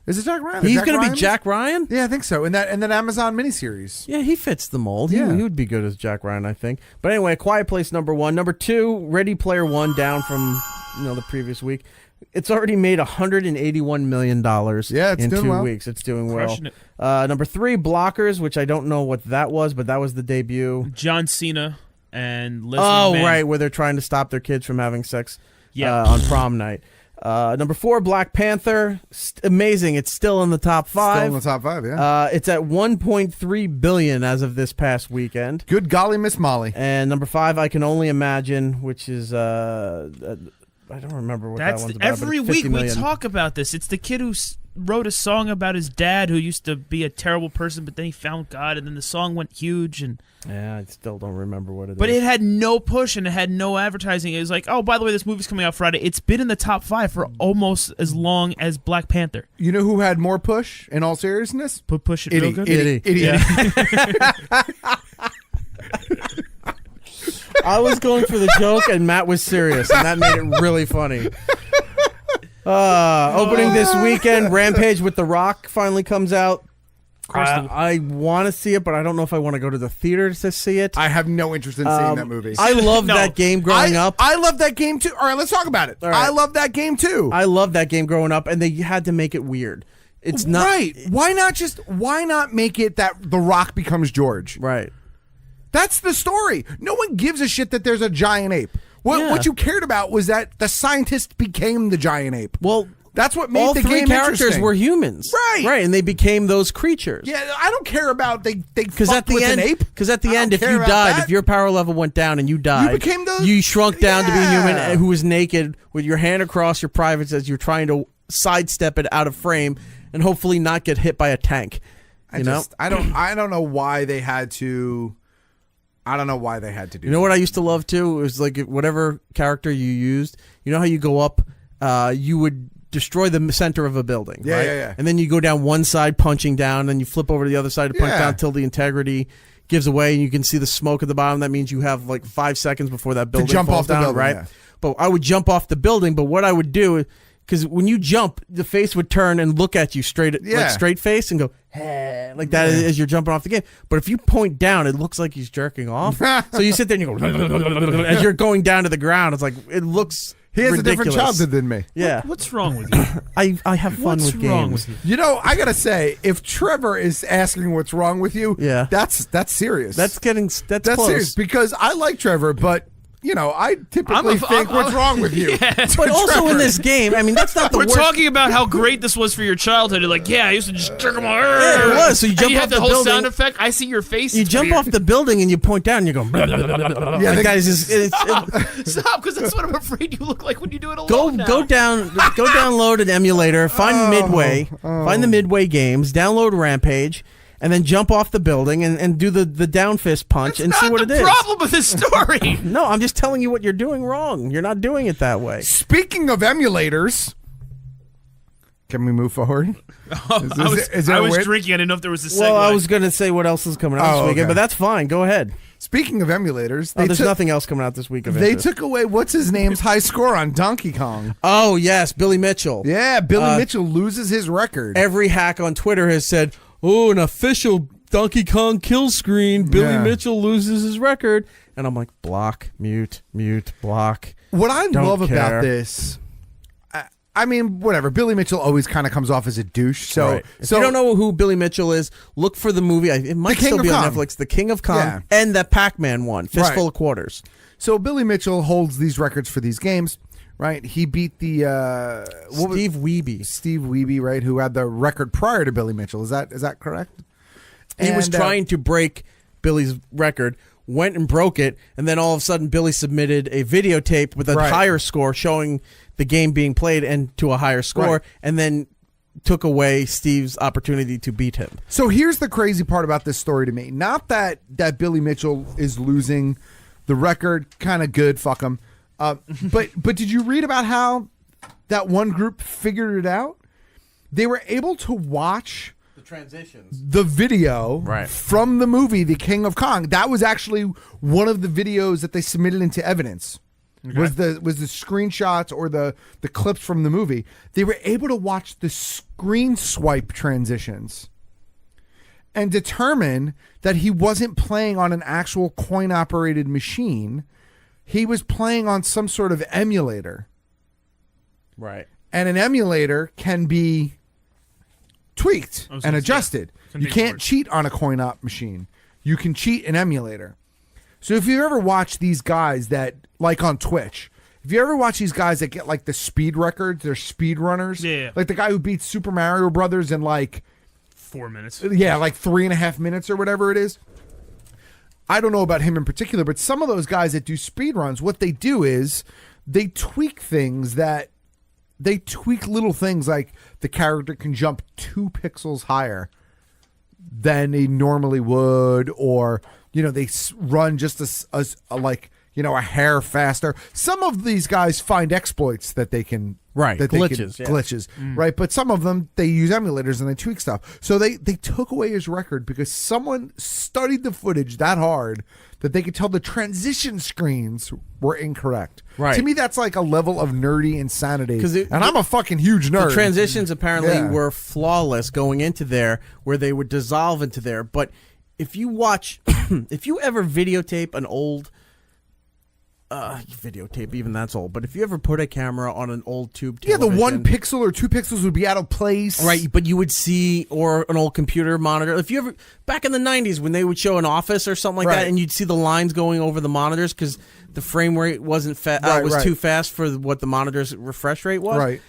Is it Jack Ryan? He's going to be Jack Ryan? Yeah, I think so. In that Amazon miniseries. Yeah, he fits the mold. Yeah. He would be good as Jack Ryan, I think. But anyway, A Quiet Place number 1. Number 2, Ready Player One, down from the previous week. It's already made $181 million in doing 2 well. weeks. It's doing well. Crushing it. Number 3, Blockers, which I don't know what that was, but that was the debut. John Cena and Leslie Oh, Mann. right, where they're trying to stop their kids from having sex Yeah. on prom night. Number 4, Black Panther. Amazing. It's still in the top 5. Still in the top 5, yeah. It's at $1.3 billion as of this past weekend. Good golly, Miss Molly. And number 5, I Can Only Imagine, which is I don't remember what That's that one's about. but every it's week $50 we million. talk about this. It's the kid who wrote a song about his dad who used to be a terrible person, but then he found God, and then the song went huge. And Yeah, I still don't remember what it is. but it had no push and it had no advertising. It was like, oh, by the way, this movie's coming out Friday. It's been in the top 5 for almost as long as Black Panther. You know who had more push, in all seriousness? Push it real good. Idiot. I was going for the joke, and Matt was serious, and that made it really funny. Opening this weekend, Rampage with The Rock finally comes out. I want to see it, but I don't know if I want to go to the theater to see it. I have no interest in seeing that movie. I loved that game growing up. I love that game too. All right, let's talk about it. All right. I love that game too. I loved that game growing up, and they had to make it weird. It's not right. Why not make it that The Rock becomes George? right. That's the story. No one gives a shit that there's a giant ape. Yeah. What you cared about was that the scientist became the giant ape. Well, that's what made all the 3 game characters interesting. were humans, Right. and they became those creatures. Yeah, I don't care about they Because fucked at the with end, an ape. because at the I don't end, if care you about died, that. if your power level went down and you died, became the- you shrunk down to be a human Yeah. who was naked with your hand across your privates as you're trying to sidestep it out of frame and hopefully not get hit by a tank. I don't know why they had to. I don't know why they had to do. You know what I used to love too? It was like whatever character you used. You know how you go up, you would destroy the center of a building, Yeah, right? yeah. And then you go down one side punching down, then you flip over to the other side to punch Yeah. down till the integrity gives away, and you can see the smoke at the bottom. That means you have like 5 seconds before that building jump falls off the down, building, right? yeah. But I would jump off the building. But what I would do, because when you jump, the face would turn and look at you straight, Yeah. like straight face, and go like that as you're jumping off the game. But if you point down, it looks like he's jerking off. So you sit there and you go as you're going down to the ground. It's like it looks. He has ridiculous. a different childhood than me. Yeah, What's wrong with you? I have fun What's with wrong games. with you? You know, I gotta say, if Trevor is asking what's wrong with you, Yeah. that's serious. That's that's close. serious because I like Trevor, but you know, I typically think what's wrong with you. But also in this game, I mean, that's not the We're worst. talking about how great this was for your childhood. You're like, yeah, I used to just jerk him off. Yeah, it was. So you And jump you off have the the whole building. sound effect. I see your face. You It's jump weird. off the building and you point down and you go. Yeah, Like, guys, Stop, because that's what I'm afraid you look like when you do it alone. go now. download an emulator, find Midway, find the Midway games, download Rampage, and then jump off the building and do the down fist punch and That's see not what it the is. problem with this story. No, I'm just telling you what you're doing wrong. You're not doing it that way. Speaking of emulators, can we move forward? I was drinking. I didn't know if there was a segue. Well, I was going to say what else is coming out this weekend, okay. but that's fine. Go ahead. Speaking of emulators, there's nothing else coming out this week of They interest. took away what's his name's high score on Donkey Kong. Oh yes, Billy Mitchell. Yeah, Billy Mitchell loses his record. Every hack on Twitter has said, "Oh, an official Donkey Kong kill screen. Billy Mitchell loses his record." And I'm like, block, mute, block. What I Don't love care. about this, I mean, whatever. Billy Mitchell always kind of comes off as a douche. So, Right. If you don't know who Billy Mitchell is, look for the movie. It might King still of be on Kong. Netflix. The King of Kong Yeah. and that Pac-Man one, Fistful Right. of Quarters. So Billy Mitchell holds these records for these games, right? He beat the Steve Wiebe, right? Who had the record prior to Billy Mitchell? Is that correct? He was And, trying to break Billy's record, went and broke it, and then all of a sudden Billy submitted a videotape with a Right. higher score showing the game being played and to a higher score, Right. and then took away Steve's opportunity to beat him. So here's the crazy part about this story to me. Not that Billy Mitchell is losing the record, kind of good, fuck him. But did you read about how that one group figured it out? They were able to watch The transitions. the video Right. from the movie The King of Kong. That was actually one of the videos that they submitted into evidence. Was the screenshots or the clips from the movie. They were able to watch the screen swipe transitions and determine that he wasn't playing on an actual coin operated machine. He was playing on some sort of emulator. Right. And an emulator can be tweaked and adjusted. Can You be can't worse. cheat on a coin op machine. You can cheat an emulator. So if you ever watch these guys that, like on Twitch, if you ever watch these guys that get like the speed records, they're speed runners. Yeah. Like the guy who beats Super Mario Brothers in like 4 minutes. yeah, like 3.5 minutes or whatever it is. I don't know about him in particular, but some of those guys that do speed runs, what they do is they tweak things that they tweak little things like the character can jump 2 pixels higher than they normally would, or they run just a like a hair faster. Some of these guys find exploits that they can that glitches, they can, glitches, right? But some of them they use emulators and they tweak stuff. So they took away his record because someone studied the footage that hard that they could tell the transition screens were incorrect. Right. To me, that's like a level of nerdy insanity. 'Cause And I'm a fucking huge nerd. The transitions apparently Yeah. were flawless going into there, where they would dissolve into there. But if you watch, if you ever videotape an old videotape, even that's old. But if you ever put a camera on an old tube Yeah, the television, 1 pixel or 2 pixels would be out of place. right? But you would see, or an old computer monitor. If you ever back in the '90s when they would show an office or something like Right. that, and you'd see the lines going over the monitors because the frame rate wasn't was too fast for what the monitor's refresh rate was. Right.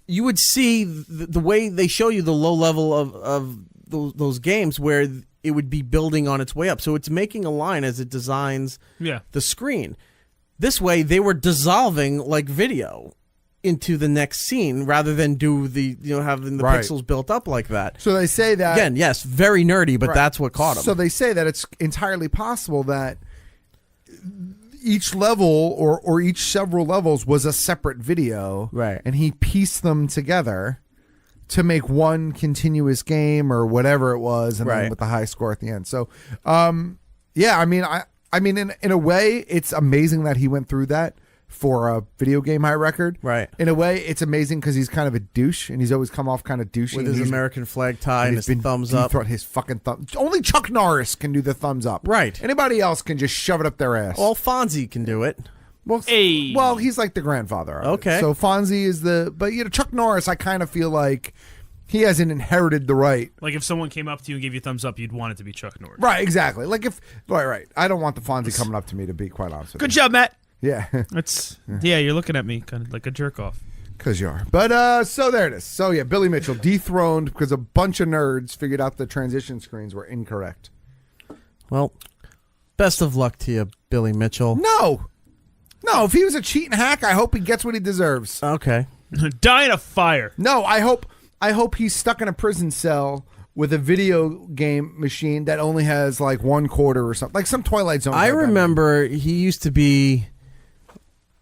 You would see the way they show you the low level of those games where it would be building on its way up. So it's making a line as it designs the screen. This way, they were dissolving like video into the next scene rather than do having the Right. pixels built up like that. So they say that Again, yes, very nerdy, but Right. that's what caught them. So they say that it's entirely possible that each level or each several levels was a separate video, Right. And he pieced them together to make one continuous game or whatever it was, and then Right. with the high score at the end. So, yeah, I mean, in a way, it's amazing that he went through that for a video game high record. Right. In a way, it's amazing because he's kind of a douche, and he's always come off kind of douchey. with and his he's- American flag tie and he's his been thumbs up. deep-throat, his fucking thumb. Only Chuck Norris can do the thumbs up. Right. Anybody else can just shove it up their ass. Well, Fonzie can do it. Well, Hey. well, he's like the grandfather. Of it. Okay. So Fonzie is but Chuck Norris, I kind of feel like he hasn't inherited the right. Like if someone came up to you and gave you a thumbs up, you'd want it to be Chuck Norris. Right, exactly. Like right. I don't want the Fonzie coming up to me, to be quite honest with Good you. job, Matt. Yeah, That's you're looking at me kind of like a jerk off. because you are. But so there it is. So yeah, Billy Mitchell dethroned because a bunch of nerds figured out the transition screens were incorrect. Well, best of luck to you, Billy Mitchell. No, if he was a cheating hack, I hope he gets what he deserves. Okay. Die in a fire. No, I hope he's stuck in a prison cell with a video game machine that only has like 1/4 or something, like some Twilight Zone. I type remember he used to be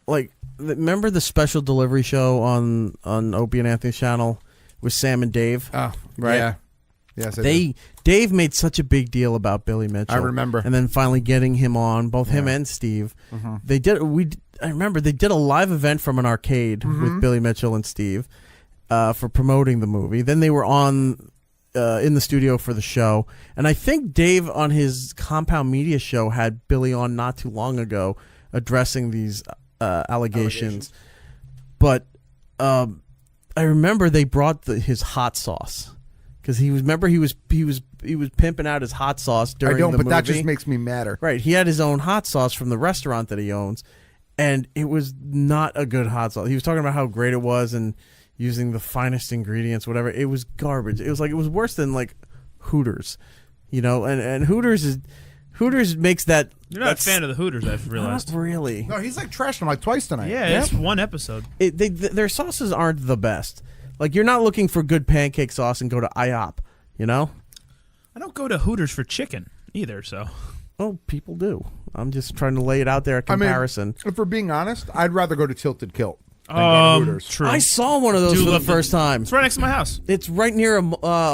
like, remember the special delivery show on Opie and Anthony's channel with Sam and Dave? Oh, Right. Yeah. Yes, I do. Dave made such a big deal about Billy Mitchell. I remember. And then finally getting him on, both him and Steve. They did. I remember they did a live event from an arcade with Billy Mitchell and Steve for promoting the movie. Then they were on in the studio for the show. And I think Dave on his Compound Media show had Billy on not too long ago addressing these allegations. But I remember they brought his hot sauce. Because he was pimping out his hot sauce during the movie. But that just makes me madder. Right, he had his own hot sauce from the restaurant that he owns, and it was not a good hot sauce. He was talking about how great it was and using the finest ingredients, whatever. It was garbage. It was worse than like Hooters, And Hooters makes that. You're not a fan of the Hooters, I've realized. Not really. No, he's like trashing them like twice tonight. Yeah, it's one episode. Their sauces aren't the best. Like, you're not looking for good pancake sauce and go to IHOP, I don't go to Hooters for chicken either, so. Oh, people do. I'm just trying to lay it out there, a comparison. If we're being honest, I'd rather go to Tilted Kilt than go to Hooters. True. I saw one of those for the first time. It's right next to my house. It's right near a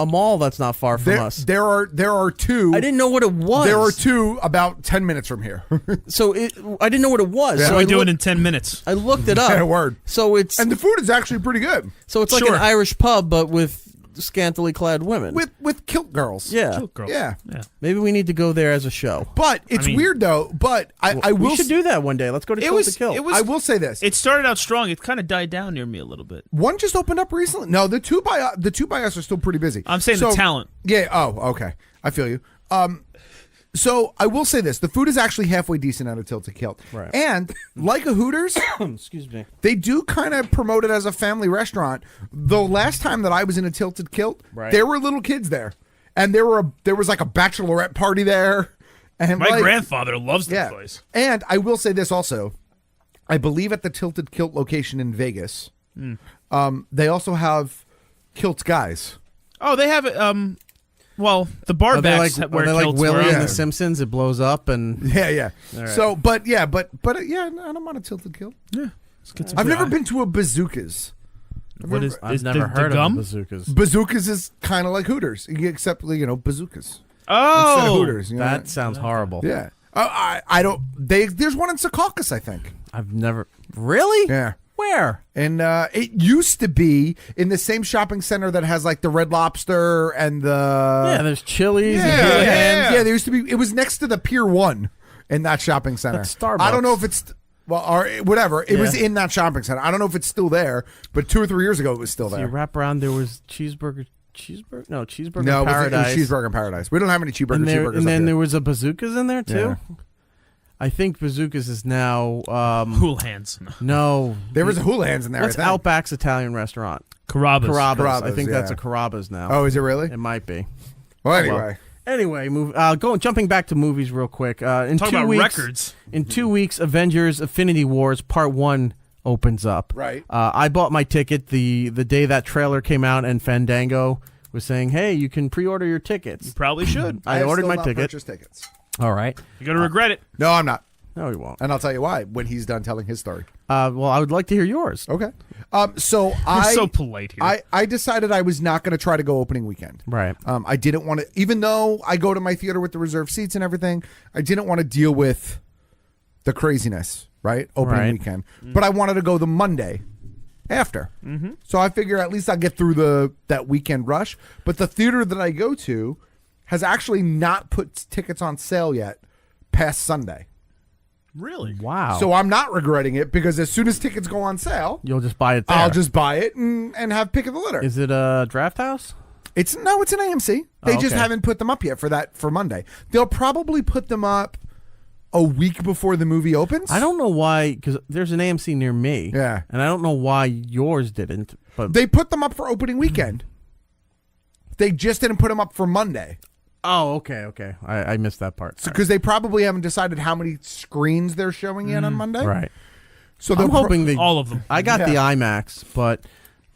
mall that's not far from us. There are two. I didn't know what it was. There are two about 10 minutes from here. So I didn't know what it was. Yeah. So I do it in 10 minutes. I looked it up. Yeah, word. So it's And the food is actually pretty good. so it's like an Irish pub, but with scantily clad women. With kilt girls. yeah. Kilt girls. Yeah. Maybe we need to go there as a show. But it's weird though. But I will. We should do that one day. Let's go to Kilt to Kill. I will say this. It started out strong. It kind of died down near me a little bit. One just opened up recently. No, the two by us are still pretty busy. I'm saying the talent. Yeah. Oh, okay. I feel you. So I will say this: the food is actually halfway decent out of Tilted Kilt, Right. and like a Hooters, Excuse me. they do kind of promote it as a family restaurant. The last time that I was in a Tilted Kilt, Right. there were little kids there, and there was like a bachelorette party there, and My grandfather loves the yeah. place. And I will say this also: I believe at the Tilted Kilt location in Vegas, they also have Kilt guys. Oh, they have it. Well, the bar backs where like kilts Willie were. in The Simpsons? It blows up and Yeah. right. So, but yeah, I'm on a Tilted Kilt. Yeah. I've never been to a Bazookas. What is? I've is never the heard gum? of bazookas. Bazookas is kind of like Hooters, except bazookas. Oh, Instead of Hooters. That sounds horrible. Yeah. I don't. There's one in Secaucus, I think. I've never really. Yeah. Where? And it used to be in the same shopping center that has like the Red Lobster and the Yeah, there's Chili's. and yeah. Houlihan's. There used to be. It was next to the Pier 1 in that shopping center. That's Starbucks. I don't know if it's or whatever. It was Yeah. in that shopping center. I don't know if it's still there, but 2 or 3 years ago it was still So there. you wrap around. There was cheeseburger. No, cheeseburger No, paradise. it was Cheeseburger in Paradise. We don't have any cheeseburgers. and Cheeseburgers then up there here. was a bazookas in there too. Yeah. I think bazookas is now. Houlihan's. No, There was a Houlihan's in there. What's I think. Outback's Italian restaurant? Carrabba's. Carrabba's. I Carrabba's, think that's yeah. a Carrabba's now. Oh, is it really? It might be. Well, anyway. Anyway, jumping back to movies real quick. In Talk 2 about weeks, records. In 2 weeks, Avengers: Infinity Wars Part 1 opens up. Right. I bought my ticket the day that trailer came out, and Fandango was saying, "Hey, you can pre-order your tickets." Probably should. I have ordered still my not ticket. purchased tickets. All right. You're gonna regret it. No, I'm not. No, you won't. And I'll tell you why when he's done telling his story. Well, I would like to hear yours. Okay. So You're so polite here. I decided I was not going to try to go opening weekend. Right. I didn't want to, even though I go to my theater with the reserved seats and everything, I didn't want to deal with the craziness, right? Opening Right. weekend. But I wanted to go the Monday after. So I figure at least I'll get through that weekend rush. But the theater that I go to has actually not put tickets on sale yet past Sunday. Really? Wow. So I'm not regretting it because as soon as tickets go on sale, you'll just buy it there. I'll just buy it and have pick of the litter. Is it a draft house? It's an AMC. They just okay. haven't put them up yet for Monday. They'll probably put them up a week before the movie opens. I don't know why, because there's an AMC near me. Yeah. And I don't know why yours didn't. But They put them up for opening weekend. They just didn't put them up for Monday. Oh, okay. I missed that part. Because they probably haven't decided how many screens they're showing in on Monday. Right. So I'm hoping they all of them. I got the Yeah. IMAX, but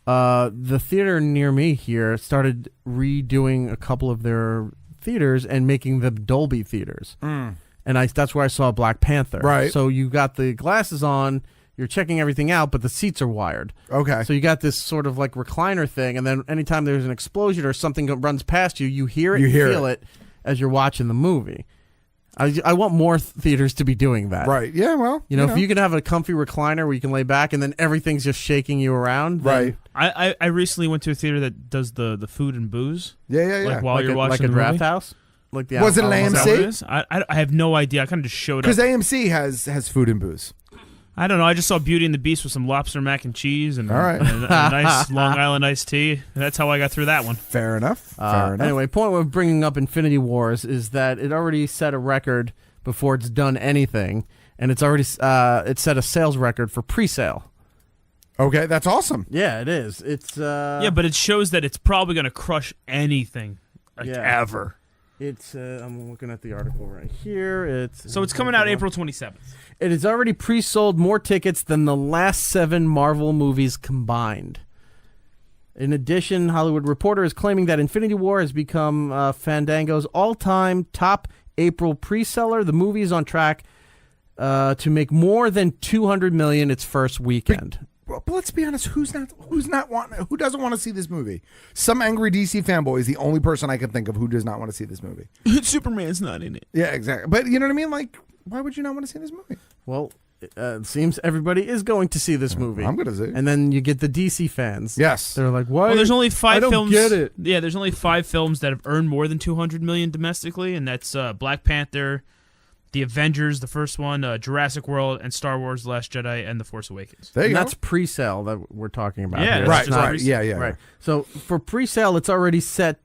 the theater near me here started redoing a couple of their theaters and making them Dolby theaters. And that's where I saw Black Panther. Right. So you got the glasses on, you're checking everything out, but the seats are wired. Okay. So you got this sort of like recliner thing, and then anytime there's an explosion or something that runs past you, you hear it, feel it as you're watching the movie. I want more theaters to be doing that. Right. Yeah, well. You know, if you can have a comfy recliner where you can lay back and then everything's just shaking you around. Right. I recently went to a theater that does the food and booze. Yeah. Like while you're watching like a the draft movie. house? Like the Was it an AMC? I have no idea. I kind of just showed up. Because AMC has food and booze. I don't know. I just saw Beauty and the Beast with some lobster mac and cheese and, All right. and a nice Long Island iced tea. That's how I got through that one. Fair enough. Fair enough. Anyway, point with bringing up Infinity Wars is that it already set a record before it's done anything, and it's already it set a sales record for pre-sale. Okay, that's awesome. Yeah, it is. It's yeah, but it shows that it's probably going to crush anything ever. It's I'm looking at the article right here. It's coming out April 27th. It has already pre-sold more tickets than the last 7 Marvel movies combined. In addition, Hollywood Reporter is claiming that Infinity War has become Fandango's all-time top April pre-seller. The movie is on track to make more than $200 million its first weekend. But let's be honest, who doesn't want to see this movie? Some angry DC fanboy is the only person I can think of who does not want to see this movie. Superman's not in it. Yeah, exactly. But you know what I mean? Like, why would you not want to see this movie? Well, it seems everybody is going to see this movie. I'm going to see it. And then you get the DC fans. Yes. They're like, why? Well, there's only 5 films. I don't get it. Yeah, there's only 5 films that have earned more than $200 million domestically, and that's Black Panther, The Avengers, the first one, Jurassic World, and Star Wars: The Last Jedi, and The Force Awakens. There you go. That's pre-sale that we're talking about. Yeah, here. Right. Yeah. Right. So for pre-sale, it's already set.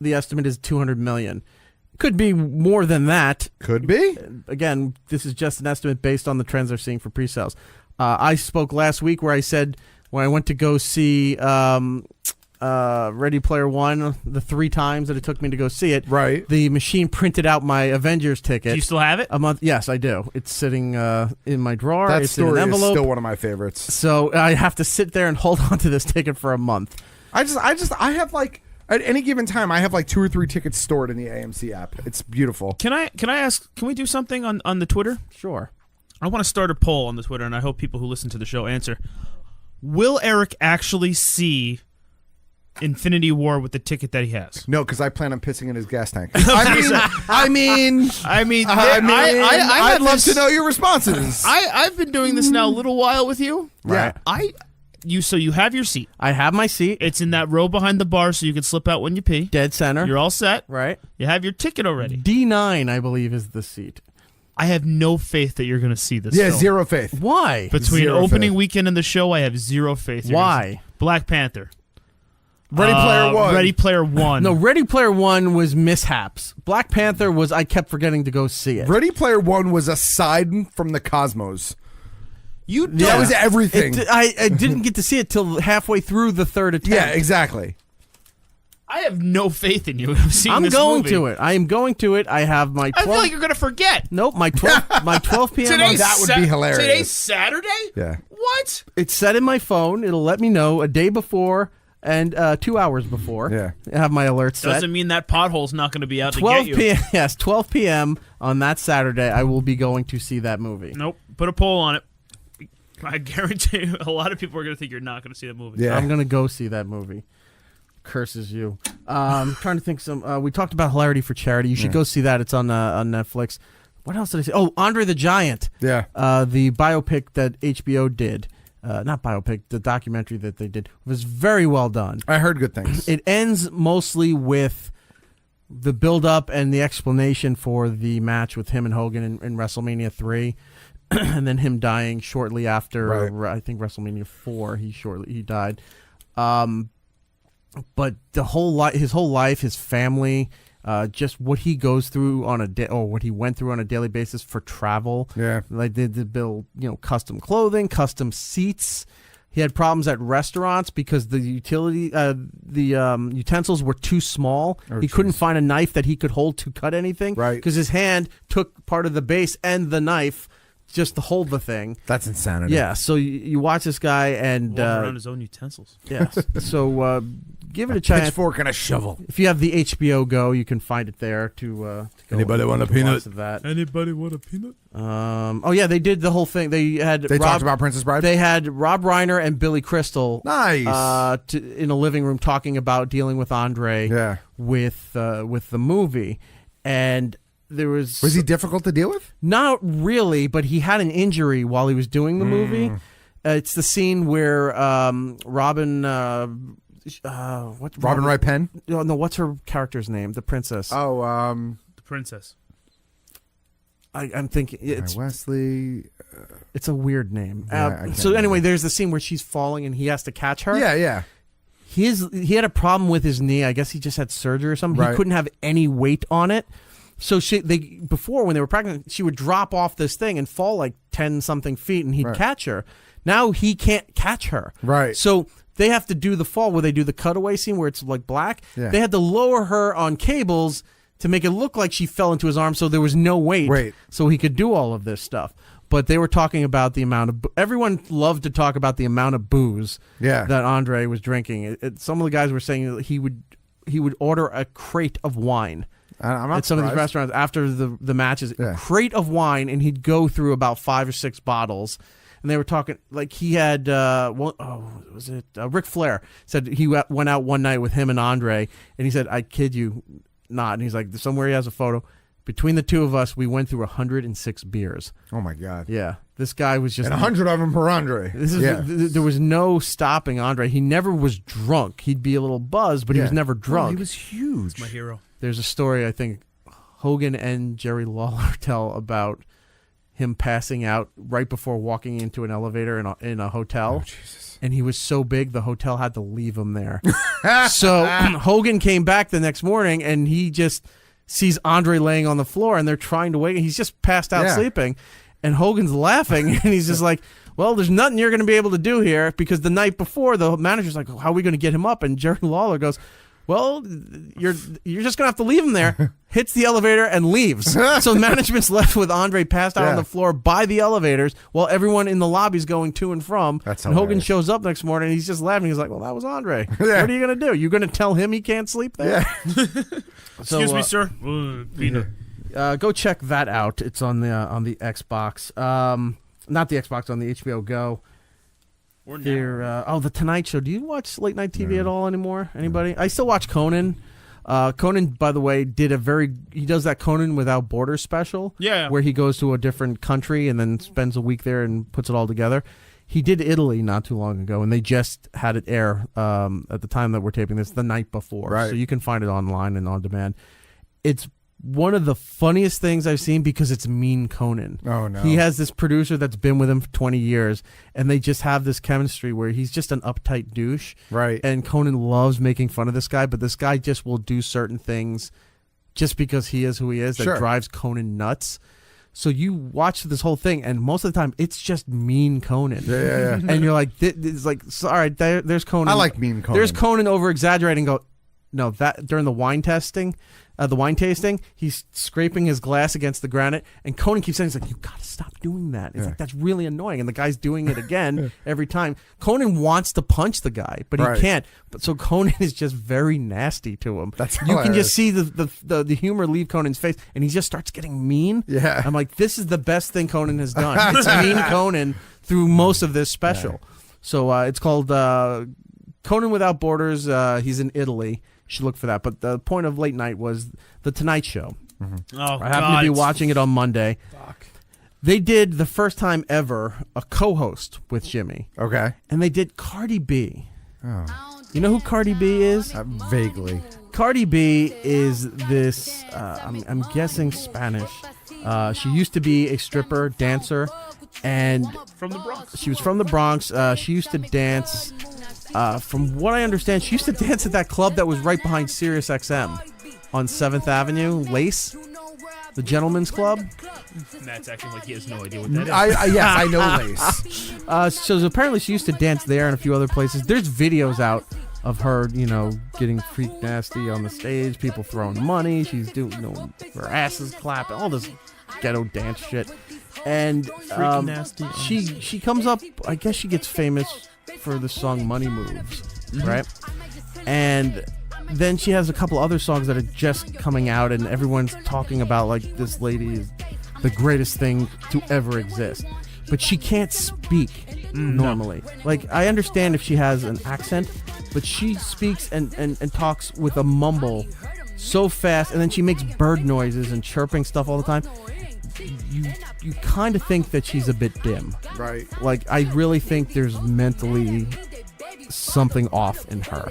The estimate is $200 million. Could be more than that. Could be. Again, this is just an estimate based on the trends they're seeing for pre-sales. I spoke last week where I said when I went to go see Ready Player One, the 3 times that it took me to go see it, right? The machine printed out my Avengers ticket. Do you still have it? A month? Yes, I do. It's sitting in my drawer. That it's story in an envelope. is still one of my favorites. So I have to sit there and hold on to this ticket for a month. I have like. At any given time, I have like 2 or 3 tickets stored in the AMC app. It's beautiful. Can I ask? Can we do something on the Twitter? Sure. I want to start a poll on the Twitter, and I hope people who listen to the show answer. Will Eric actually see Infinity War with the ticket that he has? No, because I plan on pissing in his gas tank. I'd love to know your responses. I've been doing this now a little while with you. Right. So you have your seat. I have my seat. It's in that row behind the bar, so you can slip out when you pee. Dead center. You're all set. Right. You have your ticket already. D9, I believe, is the seat. I have no faith that you're going to see this. Yeah, film. 0 faith. Why? Between Zero opening faith. weekend and the show, I have 0 faith. Why? Black Panther. Ready Player One. Ready Player One. No, Ready Player One was mishaps. Black Panther was I kept forgetting to go see it. Ready Player One was a side from the cosmos. That was everything. I didn't get to see it till halfway through the third attempt. Yeah, exactly. I have no faith in you. I'm going to it. I am going to it. I have my 12... I feel like you're going to forget. Nope, my 12 p.m. That would be hilarious. Today's Saturday? Yeah. What? It's set in my phone. It'll let me know a day before and 2 hours before. Yeah. I have my alerts set. Doesn't mean that pothole's not going to be out to 12 get you. p.m. Yes, 12 p.m. on that Saturday, I will be going to see that movie. Nope. Put a poll on it. I guarantee you a lot of people are going to think you're not going to see that movie. Yeah. I'm going to go see that movie. Curses you. I'm trying to think some. We talked about Hilarity for Charity. You should go see that. It's on Netflix. What else did I say? Oh, Andre the Giant. Yeah. The biopic that HBO did. Not biopic, the documentary that they did was very well done. I heard good things. It ends mostly with the build-up and the explanation for the match with him and Hogan in WrestleMania 3. And then him dying shortly after, I think WrestleMania 4. He died. But his whole life, his family, just what he goes through on what he went through on a daily basis for travel. Yeah, like they did build, custom clothing, custom seats. He had problems at restaurants because the utensils were too small. He couldn't find a knife that he could hold to cut anything. Right, because his hand took part of the base and the knife just to hold the thing. That's insanity. Yeah, so you watch this guy and walk around his own utensils. Yes. So give it a chance. Pitchfork and a shovel. If you have the HBO Go, you can find it there to go. Anybody want a to peanut? lots of that. Anybody want a peanut? Oh yeah, they did the whole thing. They talked about Princess Bride. They had Rob Reiner and Billy Crystal, nice, in a living room talking about dealing with Andre. Yeah. with the movie, and there was he difficult to deal with? Not really, but he had an injury while he was doing the movie. It's the scene where Robin. Robin Wright Penn? No, what's her character's name? The princess. Oh, the princess. I'm thinking it's Wesley. It's a weird name. Yeah, so anyway, there's the scene where she's falling and he has to catch her. Yeah. He had a problem with his knee. I guess he just had surgery or something. Right. He couldn't have any weight on it. So before when they were pregnant, she would drop off this thing and fall like 10 something feet, and he'd catch her. Now he can't catch her. Right. So they have to do the fall where they do the cutaway scene where it's like black. Yeah. They had to lower her on cables to make it look like she fell into his arms, so there was no weight, so he could do all of this stuff. But they were talking about the amount of everyone loved to talk about the amount of booze that Andre was drinking. Some of the guys were saying that he would order a crate of wine at some of these restaurants after the matches. A crate of wine, and he'd go through about 5 or 6 bottles. And they were talking like he had Ric Flair said he went out one night with him and Andre, and he said, "I kid you not," and he's like, somewhere he has a photo. Between the two of us, we went through 106 beers. Oh my God! Yeah, this guy was just 100 of them per Andre. There was no stopping Andre. He never was drunk. He'd be a little buzzed, but he was never drunk. He was huge. He's my hero. There's a story I think Hogan and Jerry Lawler tell about him passing out right before walking into an elevator in a hotel. Oh, Jesus. And he was so big, the hotel had to leave him there. So Hogan came back the next morning, and he just sees Andre laying on the floor, and they're trying to wake him. He's just passed out sleeping. And Hogan's laughing, and he's just like, well, there's nothing you're going to be able to do here, because the night before, the manager's like, how are we going to get him up? And Jerry Lawler goes, well, you're just going to have to leave him there. Hits the elevator and leaves. So management's left with Andre passed out on the floor by the elevators while everyone in the lobby's going to and from. That's and Hogan shows up next morning, and he's just laughing. He's like, well, that was Andre. What are you going to do? You're going to tell him he can't sleep there? Yeah. Excuse me, sir. Peanut. Go check that out. It's on the Xbox. Not the Xbox, on the HBO Go. The Tonight Show. Do you watch late night TV at all anymore? Anybody? I still watch Conan. Conan, by the way, he does that Conan Without Borders special. Yeah. Where he goes to a different country and then spends a week there and puts it all together. He did Italy not too long ago, and they just had it air at the time that we're taping this the night before. Right. So you can find it online and on demand. It's one of the funniest things I've seen because it's Mean Conan. Oh, no. He has this producer that's been with him for 20 years, and they just have this chemistry where he's just an uptight douche. Right. And Conan loves making fun of this guy, but this guy just will do certain things just because he is who he is that drives Conan nuts. So you watch this whole thing, and most of the time, it's just Mean Conan. Yeah. And you're like, it's like, all right, there's Conan. I like Mean Conan. There's Conan over-exaggerating. No, that during the wine tasting, he's scraping his glass against the granite, and Conan keeps saying, he's like, you got to stop doing that. It's like, that's really annoying. And the guy's doing it again every time. Conan wants to punch the guy, but he can't. But so Conan is just very nasty to him. You can just see the humor leave Conan's face, and he just starts getting mean. Yeah. I'm like, this is the best thing Conan has done. It's Mean Conan through most of this special. So it's called Conan Without Borders. He's in Italy. You should look for that. But the point of late night was the Tonight Show. Mm-hmm. I happened to be watching it on Monday. Fuck. They did the first time ever a co-host with Jimmy. Okay. And they did Cardi B. Oh. You know who Cardi B is? Vaguely. Cardi B is this, I'm guessing Spanish. She used to be a stripper, dancer, and from the Bronx. She was from the Bronx. She used to dance. From what I understand, she used to dance at that club that was right behind Sirius XM on 7th Avenue, Lace, the Gentleman's Club. Matt's acting like he has no idea what that is. I know Lace. So apparently she used to dance there and a few other places. There's videos out of her, getting freak nasty on the stage, people throwing money. She's doing, her ass is clapping, all this ghetto dance shit. And nasty. She comes up, I guess she gets famous for the song Money Moves, right? And then she has a couple other songs that are just coming out, and everyone's talking about like this lady is the greatest thing to ever exist. But she can't speak normally. Like, I understand if she has an accent, but she speaks and talks with a mumble so fast, and then she makes bird noises and chirping stuff all the time. You kind of think that she's a bit dim. Right. Like, I really think there's mentally something off in her.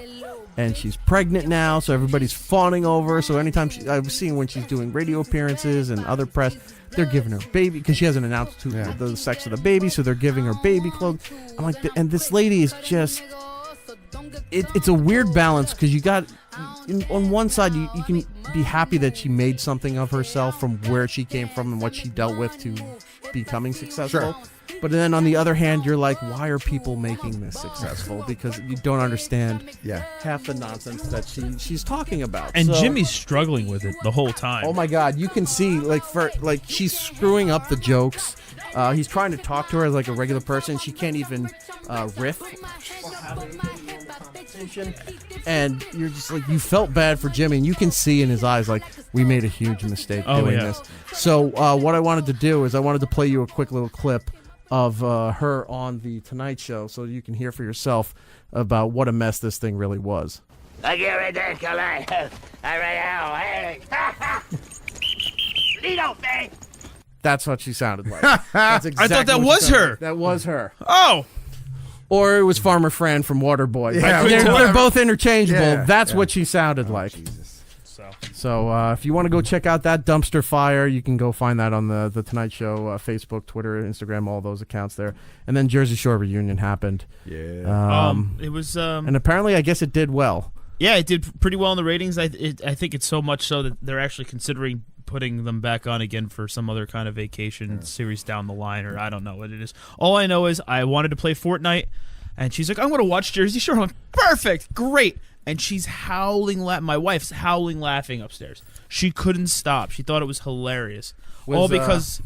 And she's pregnant now, so everybody's fawning over her. So anytime I was seeing when she's doing radio appearances and other press, they're giving her baby, because she hasn't announced the sex of the baby, so they're giving her baby clothes. I'm like, and this lady is just, it's a weird balance, because you got, on one side, you can be happy that she made something of herself from where she came from and what she dealt with to becoming successful. Sure. But then on the other hand, you're like, why are people making this successful? Because you don't understand half the nonsense that she's talking about. And Jimmy's struggling with it the whole time. Oh my God, you can see like she's screwing up the jokes. He's trying to talk to her as like a regular person. She can't even riff. And you're just like, you felt bad for Jimmy, and you can see in his eyes like, we made a huge mistake doing this. So what I wanted to do is I wanted to play you a quick little clip of her on the Tonight Show, so you can hear for yourself about what a mess this thing really was. That's That's what she sounded like. That's exactly I thought that what she was sounded her. like. That was her. Oh! Or it was Farmer Fran from Waterboy. Yeah, they're both interchangeable. Yeah, That's what she sounded like. Jesus. So if you want to go check out that dumpster fire, you can go find that on the Tonight Show Facebook, Twitter, Instagram, all those accounts there. And then Jersey Shore reunion happened. Yeah. It was and apparently, I guess it did well. Yeah, it did pretty well in the ratings. I think it's so much so that they're actually considering putting them back on again for some other kind of vacation series down the line, or I don't know what it is. All I know is I wanted to play Fortnite, and she's like, I'm going to watch Jersey Shore. I'm like, perfect, great. And she's howling, my wife's howling laughing upstairs. She couldn't stop. She thought it was hilarious. All because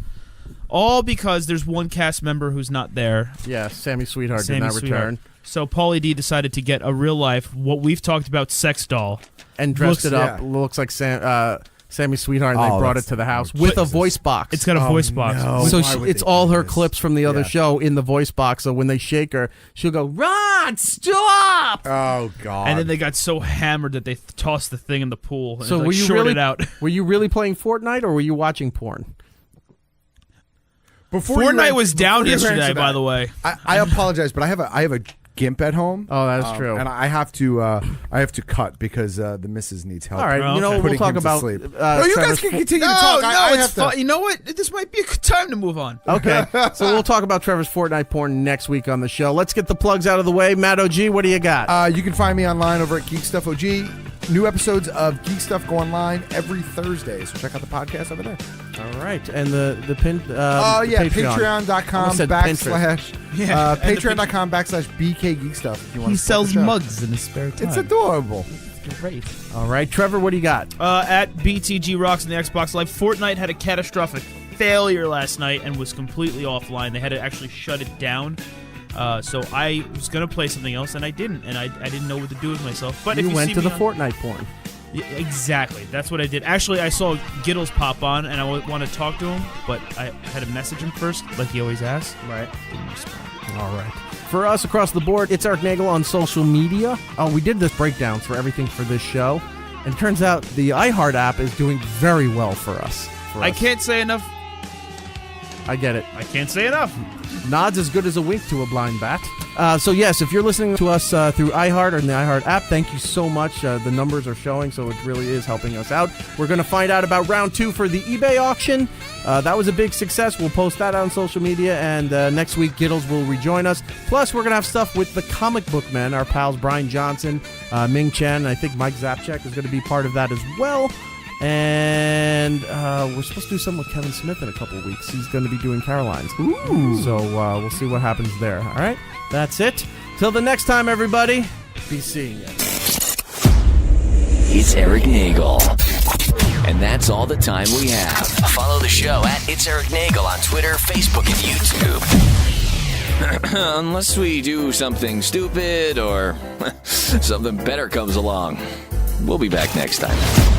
there's one cast member who's not there. Yeah, Sammy Sweetheart did not return. So Pauly D decided to get a real life, what we've talked about, sex doll. And dressed it up. Looks like Sammy Sweetheart, and they brought it to the house with a voice box. It's got a voice box. No. So it's all her clips from the other show in the voice box. So when they shake her, she'll go, Rod, stop! Oh, God. And then they got so hammered that they tossed the thing in the pool and so like were you shorted really, out. Were you really playing Fortnite, or were you watching porn? Fortnite was down yesterday, by the way. I apologize, but I have a GIMP at home. Oh, that's true. And I have to cut because the missus needs help. All right, you know, we'll talk about. No, you guys can continue to talk. It's fine. You know what? This might be a good time to move on. Okay, so we'll talk about Trevor's Fortnite porn next week on the show. Let's get the plugs out of the way. Matt OG, what do you got? You can find me online over at Geek Stuff OG. New episodes of Geek Stuff go online every Thursday, so check out the podcast over there. All right, and the pin. Patreon.com / Patreon.com / BK Geek Stuff. If you want He to support sells the show. mugs in his spare time. It's adorable. Great. All right, Trevor, what do you got? At BTG Rocks on the Xbox Live, Fortnite had a catastrophic failure last night and was completely offline. They had to actually shut it down. So I was going to play something else, and I didn't. And I didn't know what to do with myself. But you if you went see to the me Fortnite porn. Yeah, exactly. That's what I did. Actually, I saw Giddles pop on, and I want to talk to him, but I had to message him first, like he always asks. Right. Didn't respond. All right. For us across the board, it's Erik Nagel on social media. We did this breakdown for everything for this show, and it turns out the iHeart app is doing very well for us. I can't say enough. I get it. I can't say enough. Nods as good as a wink to a blind bat. So yes, if you're listening to us through iHeart or in the iHeart app, thank you so much. The numbers are showing, so it really is helping us out. We're going to find out about round 2 for the eBay auction. That was a big success. We'll post that on social media, and next week Giddles will rejoin us. Plus, we're going to have stuff with the comic book men, our pals Brian Johnson, Ming Chen, and I think Mike Zapchek is going to be part of that as well. And we're supposed to do something with Kevin Smith in a couple of weeks. He's going to be doing Caroline's. Ooh. So we'll see what happens there. All right? That's it. Till the next time, everybody, be seeing you. It's Erik Nagel. And that's all the time we have. Follow the show at It's Erik Nagel on Twitter, Facebook, and YouTube. Unless we do something stupid or something better comes along. We'll be back next time.